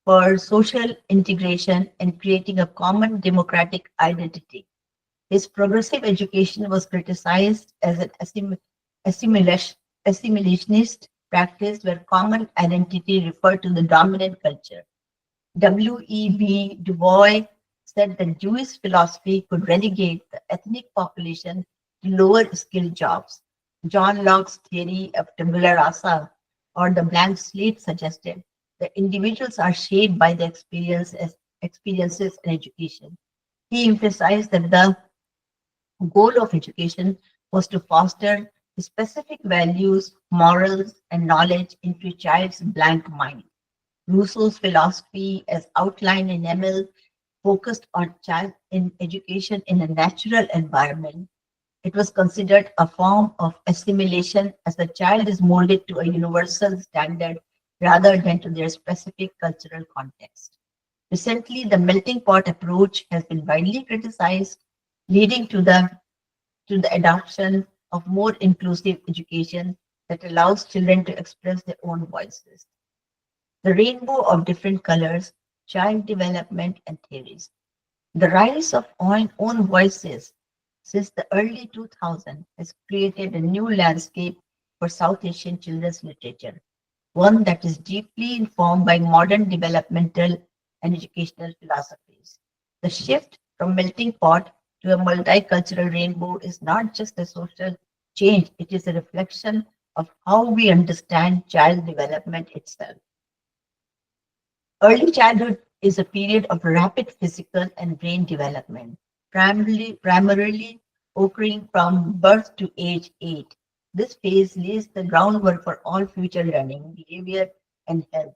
for social integration and creating a common democratic identity. His progressive education was criticized as an assimilationist practice where common identity referred to the dominant culture. W.E.B. Du Bois said that Jewish philosophy could relegate the ethnic population to lower skilled jobs. John Locke's theory of tabula rasa or the blank slate suggested that individuals are shaped by the experiences and education. He emphasized that the goal of education was to foster specific values, morals, and knowledge into a child's blank mind. Rousseau's philosophy, as outlined in Emile, focused on child in education in a natural environment. It was considered a form of assimilation as the child is molded to a universal standard rather than to their specific cultural context. Recently, the melting pot approach has been widely criticized, leading to the adoption of more inclusive education that allows children to express their own voices. The rainbow of different colors child development and theories. The rise of own voices since the early 2000s has created a new landscape for South Asian children's literature, one that is deeply informed by modern developmental and educational philosophies. The shift from melting pot to a multicultural rainbow is not just a social change, it is a reflection of how we understand child development itself. Early childhood is a period of rapid physical and brain development, primarily occurring from birth to age 8. This phase lays the groundwork for all future learning, behavior, and health.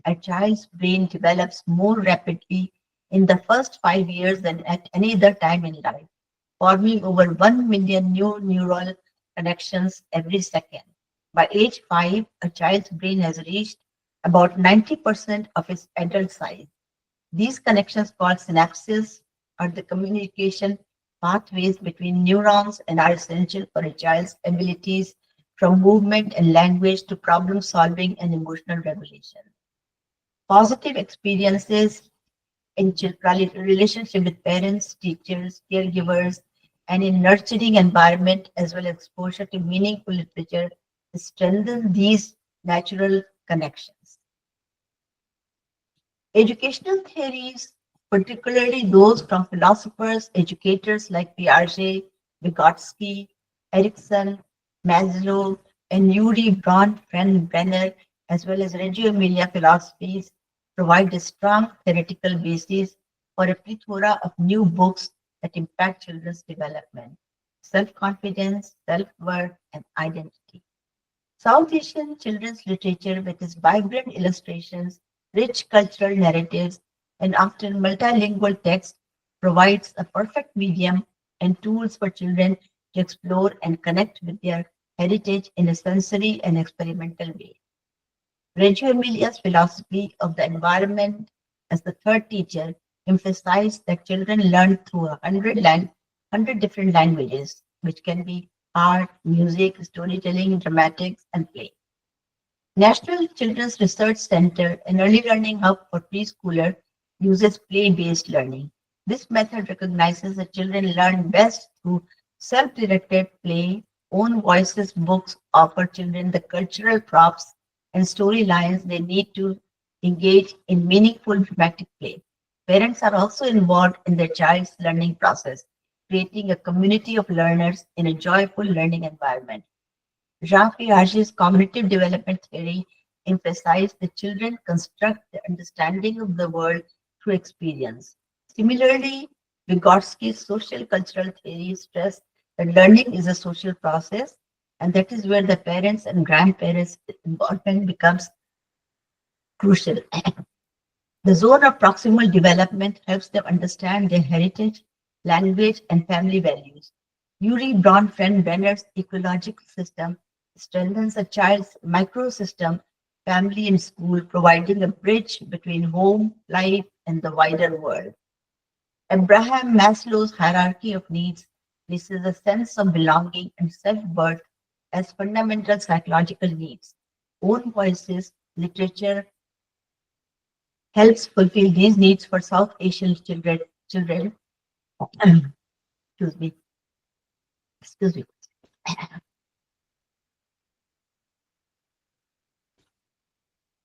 A child's brain develops more rapidly in the first 5 years than at any other time in life, forming over 1 million new neural connections every second. By age 5, a child's brain has reached about 90% of its adult size. These connections, called synapses, are the communication pathways between neurons and are essential for a child's abilities from movement and language to problem solving and emotional regulation. Positive experiences in relationship with parents, teachers, caregivers, and in nurturing environment as well as exposure to meaningful literature strengthen these natural connections. Educational theories, particularly those from philosophers, educators like Piaget, Vygotsky, Erikson, Maslow, and Yuri Bronfenbrenner, as well as Reggio Emilia philosophies, provide a strong theoretical basis for a plethora of new books that impact children's development, self-confidence, self-worth, and identity. South Asian children's literature, with its vibrant illustrations, rich cultural narratives, and often multilingual text, provides a perfect medium and tools for children to explore and connect with their heritage in a sensory and experimental way. Reggio Emilia's philosophy of the environment as the third teacher emphasized that children learn through 100 different languages, which can be art, music, storytelling, dramatics, and play. National Children's Research Center, an early learning hub for preschoolers, uses play-based learning. This method recognizes that children learn best through self-directed play. Own voices books offer children the cultural props and storylines they need to engage in meaningful dramatic play. Parents are also involved in their child's learning process, creating a community of learners in a joyful learning environment. Jean Piaget's cognitive development theory emphasized that children construct their understanding of the world through experience. Similarly, Vygotsky's social cultural theory stressed that learning is a social process, and that is where the parents and grandparents' involvement becomes crucial. The zone of proximal development helps them understand their heritage, language, and family values. Yuri Bronfenbrenner's ecological system strengthens a child's microsystem, family, and school, providing a bridge between home, life, and the wider world. Abraham Maslow's hierarchy of needs places a sense of belonging and self-worth as fundamental psychological needs. Own voices, literature helps fulfill these needs for South Asian children. Excuse me. Excuse me.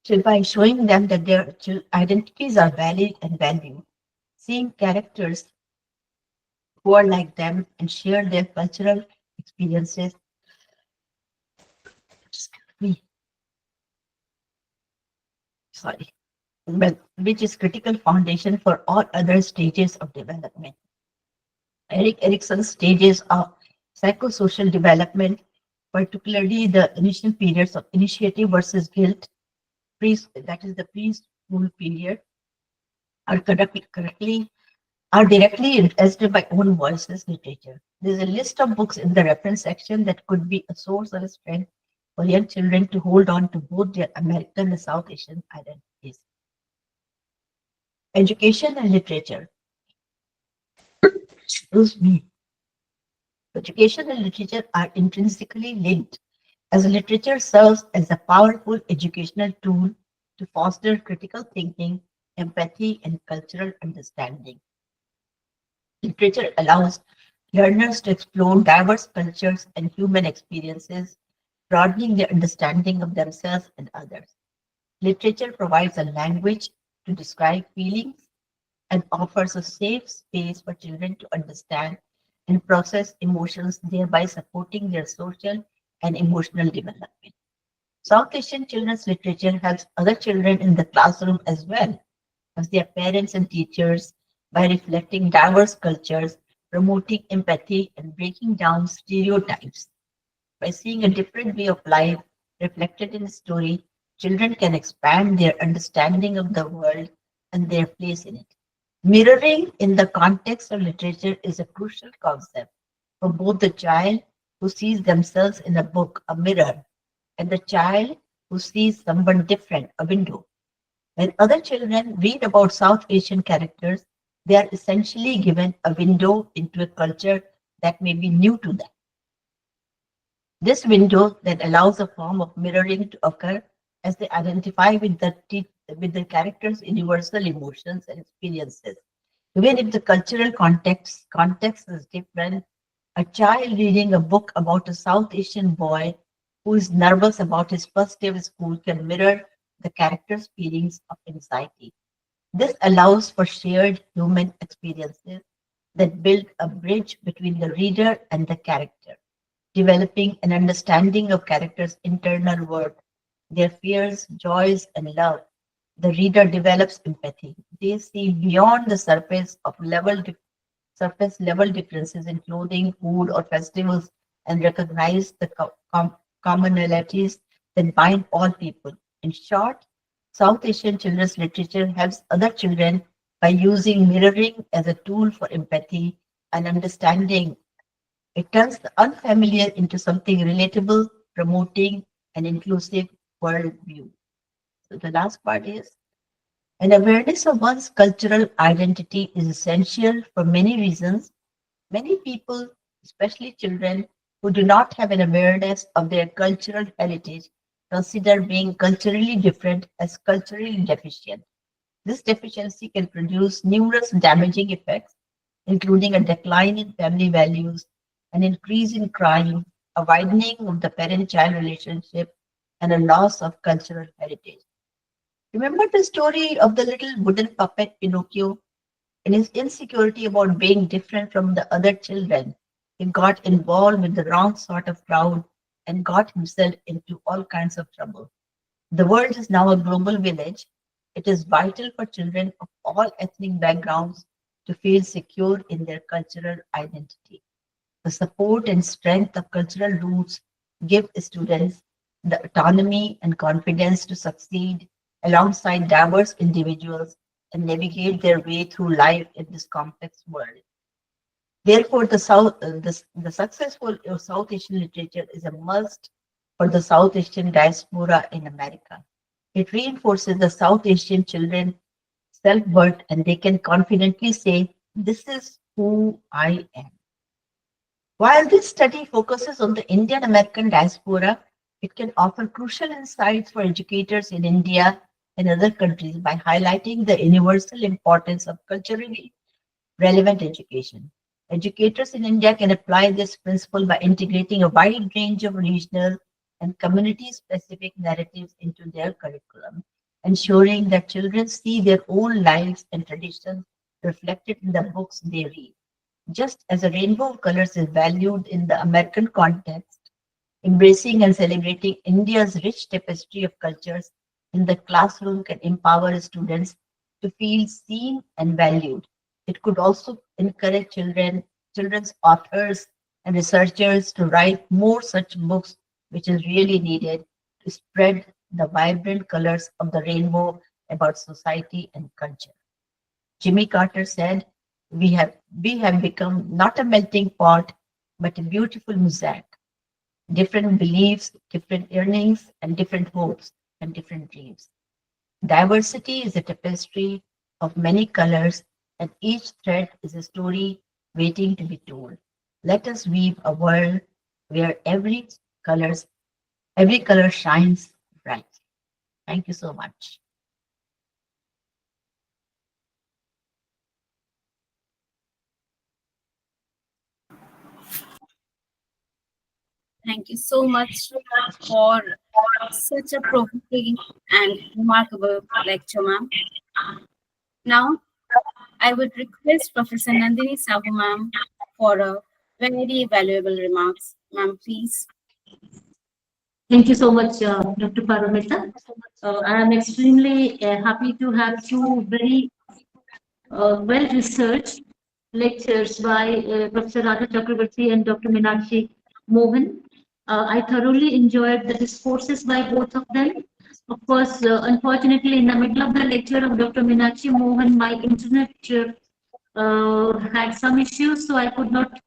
So by showing them that their identities are valid and valued, seeing characters who are like them and share their cultural experiences. Excuse me. Sorry. But which is critical foundation for all other stages of development. Erik Erikson's stages of psychosocial development, particularly the initial periods of initiative versus guilt, that is the preschool period, are directly influenced by own voices literature. There's a list of books in the reference section that could be a source of strength for young children to hold on to both their American and South Asian identities. Education and literature. Excuse me. Education and literature are intrinsically linked, as literature serves as a powerful educational tool to foster critical thinking, empathy, and cultural understanding. Literature allows learners to explore diverse cultures and human experiences, broadening their understanding of themselves and others. Literature provides a language to describe feelings and offers a safe space for children to understand and process emotions, thereby supporting their social and emotional development. South Asian children's literature helps other children in the classroom as well as their parents and teachers by reflecting diverse cultures, promoting empathy, and breaking down stereotypes. By seeing a different way of life reflected in a story, children can expand their understanding of the world and their place in it. Mirroring in the context of literature is a crucial concept for both the child who sees themselves in a book, a mirror, and the child who sees someone different, a window. When other children read about South Asian characters, they are essentially given a window into a culture that may be new to them. This window then allows a form of mirroring to occur as they identify with the characters' universal emotions and experiences. Even if the cultural context is different, a child reading a book about a South Asian boy who is nervous about his first day of school can mirror the character's feelings of anxiety. This allows for shared human experiences that build a bridge between the reader and the character, developing an understanding of characters' internal world, their fears, joys, and love. The reader develops empathy. They see beyond the surface level differences in clothing, food, or festivals and recognize the commonalities that bind all people. In short, South Asian children's literature helps other children by using mirroring as a tool for empathy and understanding. It turns the unfamiliar into something relatable, promoting an inclusive worldview. So the last part is an awareness of one's cultural identity is essential for many reasons. Many people, especially children who do not have an awareness of their cultural heritage, consider being culturally different as culturally deficient. This deficiency can produce numerous damaging effects, including a decline in family values, an increase in crime, a widening of the parent-child relationship, and a loss of cultural heritage. Remember the story of the little wooden puppet Pinocchio? In his insecurity about being different from the other children, he got involved with the wrong sort of crowd and got himself into all kinds of trouble. The world is now a global village. It is vital for children of all ethnic backgrounds to feel secure in their cultural identity. The support and strength of cultural roots give students the autonomy and confidence to succeed alongside diverse individuals and navigate their way through life in this complex world. Therefore, the successful South Asian literature is a must for the South Asian diaspora in America. It reinforces the South Asian children's self-worth and they can confidently say, "This is who I am." While this study focuses on the Indian American diaspora, it can offer crucial insights for educators in India and other countries by highlighting the universal importance of culturally relevant education. Educators in India can apply this principle by integrating a wide range of regional and community-specific narratives into their curriculum, ensuring that children see their own lives and traditions reflected in the books they read. Just as a rainbow of colors is valued in the American context, embracing and celebrating India's rich tapestry of cultures in the classroom can empower students to feel seen and valued. It could also encourage children's authors and researchers to write more such books, which is really needed to spread the vibrant colors of the rainbow about society and culture. Jimmy Carter said, we have become not a melting pot, but a beautiful mosaic. Different beliefs, different yearnings, and different hopes and different dreams. Diversity is a tapestry of many colors, and each thread is a story waiting to be told. Let us weave a world where colors, every color shines bright. Thank you so much. Thank you so much for such a provoking and remarkable lecture, ma'am. Now, I would request Professor Nandini Sahu, ma'am, for a very valuable remarks. Ma'am, please. Thank you so much, Dr. Paramita. I am extremely happy to have two very well-researched lectures by Professor Radha Chakravarty and Dr. Meenakshi Mohan. I thoroughly enjoyed the discourses by both of them. Of course, unfortunately, in the middle of the lecture of Dr. Meenakshi Mohan, my internet had some issues, so I could not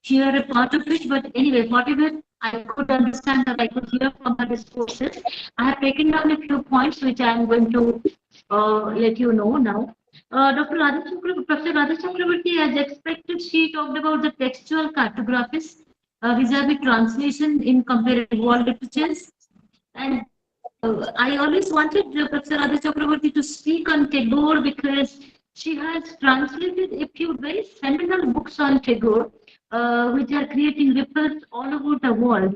hear a part of it. But anyway, whatever I could understand that I could hear from her discourses, I have taken down a few points which I am going to let you know now. Professor Radha Chakravarty, as expected, she talked about the textual cartographies vis-a-vis translation in comparative world literatures. And I always wanted Professor Radha Chakravarty to speak on Tagore because she has translated a few very seminal books on Tagore, which are creating ripples all over the world.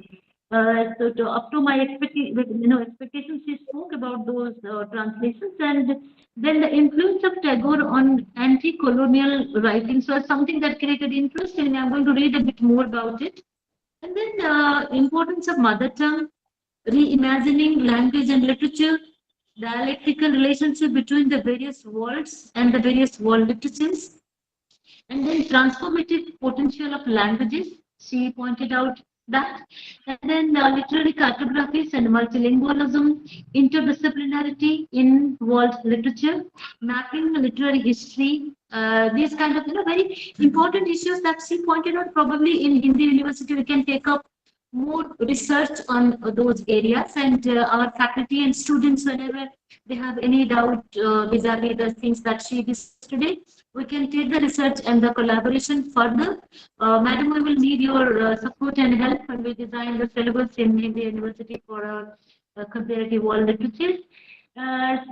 Up to my expectations, she spoke about those translations, and then the influence of Tagore on anti-colonial writings was something that created interest, and I'm going to read a bit more about it. And then importance of mother tongue, reimagining language and literature, dialectical relationship between the various worlds and the various world literatures, and then transformative potential of languages. She pointed out that, and then literary cartographies and multilingualism, interdisciplinarity in world literature, mapping literary history. These kind of very important issues that she pointed out. Probably in Hindi University we can take up more research on those areas, and our faculty and students, whenever they have any doubt vis-a-vis the things that she discussed today, we can take the research and the collaboration further. Madam, we will need your support and help when we design the syllabus in Hindi University for comparative world literature.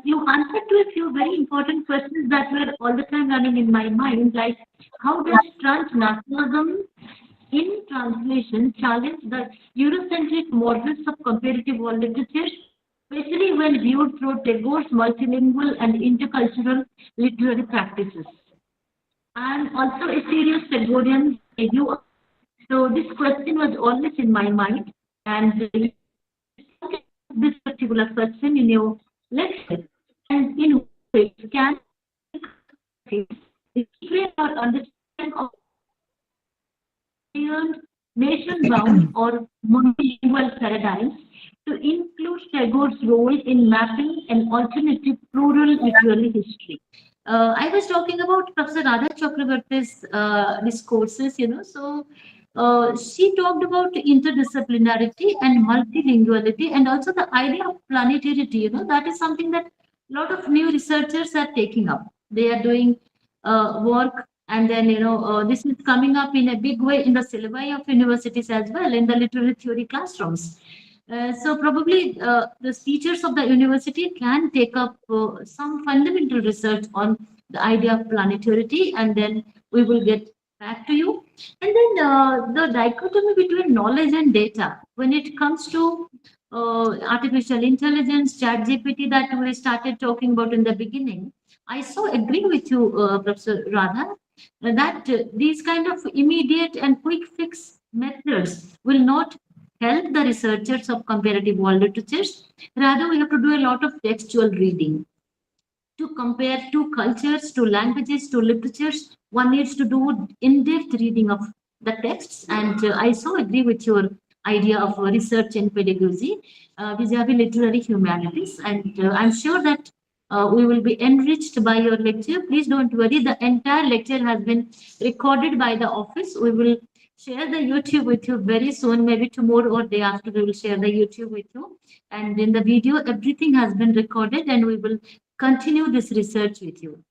You answered to a few very important questions that were all the time running in my mind, like how does transnationalism in translation challenge the Eurocentric models of comparative world literature, especially when viewed through Tagore's multilingual and intercultural literary practices. And also a serious Tagorian view. So this question was always in my mind, and this particular question in your lecture, and in which can explain our understanding of nation-bound or multilingual paradigms to include Tagore's role in mapping an alternative plural literary history. I was talking about Professor Radha Chakravarty's discourses, so she talked about interdisciplinarity and multilinguality, and also the idea of planetarity. That is something that a lot of new researchers are taking up. They are doing work, and then this is coming up in a big way in the syllabi of universities as well, in the literary theory classrooms. So probably the teachers of the university can take up some fundamental research on the idea of planetarity, and then we will get back to you. And then the dichotomy between knowledge and data when it comes to artificial intelligence, chat GPT, that we started talking about in the beginning. I so agree with you, Professor Radha, that these kind of immediate and quick fix methods will not help the researchers of comparative world literatures. Rather, we have to do a lot of textual reading. To compare two cultures, to languages, to literatures, one needs to do in-depth reading of the texts. And I so agree with your idea of research and pedagogy vis-a-vis literary humanities. And I'm sure that we will be enriched by your lecture. Please don't worry. The entire lecture has been recorded by the office. We will share the YouTube with you very soon, maybe tomorrow or day after. We will share the YouTube with you. And in the video, everything has been recorded, and we will continue this research with you.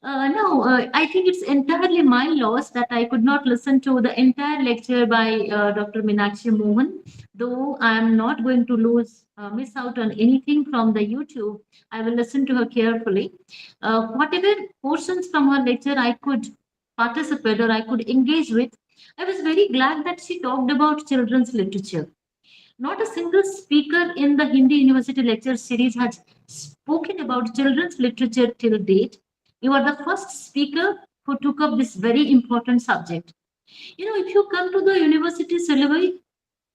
No, I think it's entirely my loss that I could not listen to the entire lecture by Dr. Meenakshi Mohan. Though I am not going to miss out on anything from the YouTube, I will listen to her carefully. Whatever portions from her lecture I could participate or I could engage with, I was very glad that she talked about children's literature. Not a single speaker in the Hindi University Lecture Series has spoken about children's literature till date. You are the first speaker who took up this very important subject. If you come to the university syllabi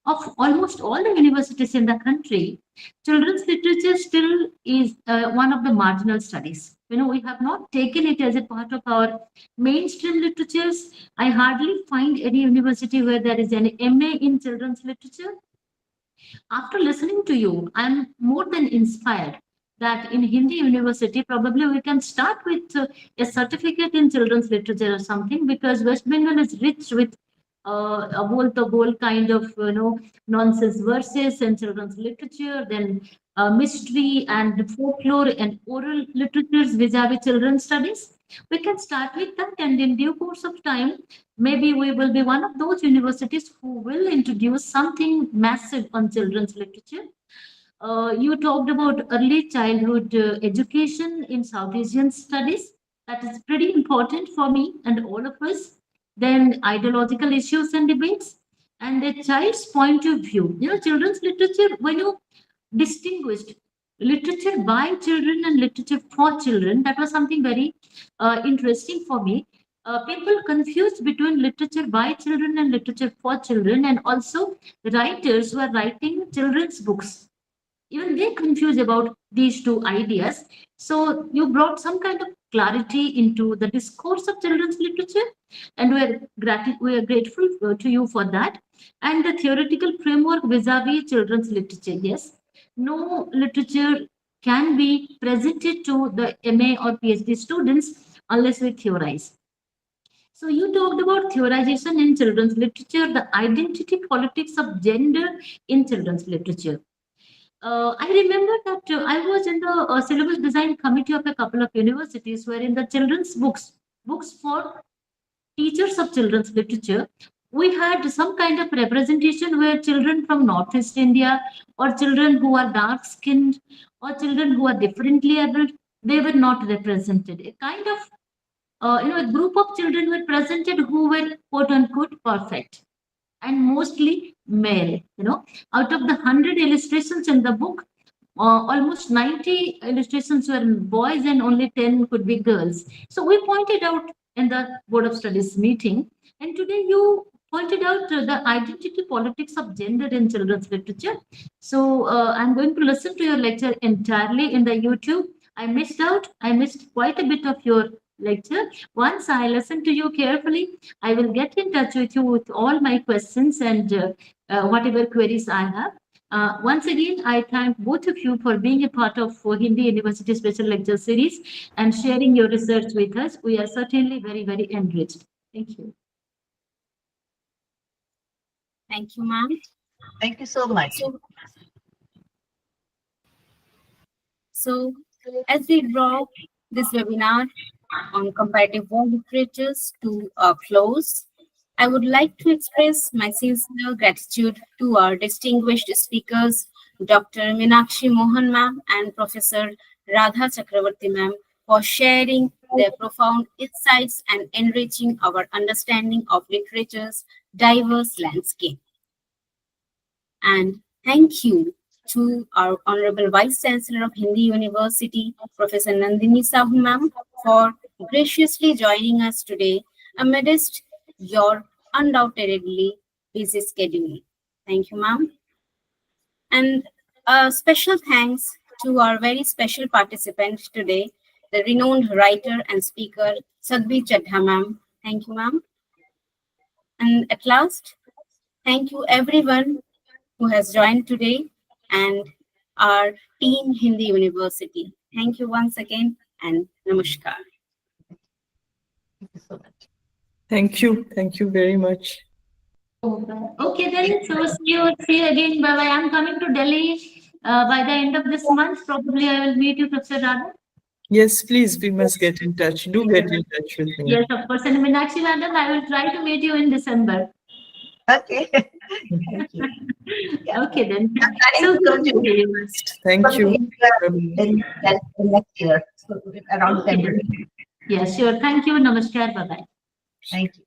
of almost all the universities in the country, children's literature still is one of the marginal studies. We have not taken it as a part of our mainstream literatures. I hardly find any university where there is an MA in children's literature. After listening to you, I'm more than inspired that in Hindi University, probably we can start with a certificate in children's literature or something, because West Bengal is rich with a whole kind of nonsense verses and children's literature, then mystery and folklore and oral literatures vis-a-vis children's studies. We can start with that, and in due course of time, maybe we will be one of those universities who will introduce something massive on children's literature. You talked about early childhood education in South Asian studies. That is pretty important for me and all of us. Then ideological issues and debates, and a child's point of view. Children's literature, when you distinguished literature by children and literature for children, that was something very interesting for me. People confused between literature by children and literature for children, and also writers who are writing children's books. Even they confuse about these two ideas. So you brought some kind of clarity into the discourse of children's literature, and we are grateful to you for that. And the theoretical framework vis-a-vis children's literature. Yes, no literature can be presented to the MA or PhD students unless we theorize. So you talked about theorization in children's literature, the identity politics of gender in children's literature. I remember that I was in the syllabus design committee of a couple of universities, where in the children's books for teachers of children's literature, we had some kind of representation where children from Northeast India, or children who are dark skinned, or children who are differently abled, they were not represented. A kind of a group of children were presented who were quote unquote perfect, and mostly male. Out of the 100 illustrations in the book, almost 90 illustrations were boys and only 10 could be girls. So we pointed out in the Board of Studies meeting, and today you pointed out the identity politics of gender in children's literature. So I'm going to listen to your lecture entirely in the YouTube. I missed quite a bit of your lecture. Once I listen to you carefully, I will get in touch with you with all my questions and whatever queries I have. Once again, I thank both of you for being a part of Hindi University Special Lecture Series and sharing your research with us. We are certainly very, very enriched. Thank you. Thank you, ma'am. Thank you so much. So, as we draw this webinar on comparative world literatures to a close, I would like to express my sincere gratitude to our distinguished speakers, Dr. Meenakshi Mohan ma'am and Professor Radha Chakravarty ma'am, for sharing their profound insights and enriching our understanding of literature's diverse landscape. And thank you to our Honorable Vice Chancellor of Hindi University, Professor Nandini Sahu ma'am, for graciously joining us today amidst your undoubtedly busy schedule. Thank you, ma'am. And a special thanks to our very special participant today, the renowned writer and speaker, Sadhvi Chadha ma'am. Thank you, ma'am. And at last, thank you everyone who has joined today and our team Hindi University. Thank you once again and namaskar. Thank you so much. Thank you. Thank you very much. Okay, then. So see you again. Bye bye. I'm coming to Delhi by the end of this month. Probably I will meet you, Professor Radha. Yes, please, we must get in touch. Do get in touch with me. Yes, of course. And Meenakshi madam, I will try to meet you in December. Okay. Thank you. Yeah. Okay, then. So, Thank you. in next year, so around February. Yeah, sure. Thank you. Namaskar. Bye bye. Thank you.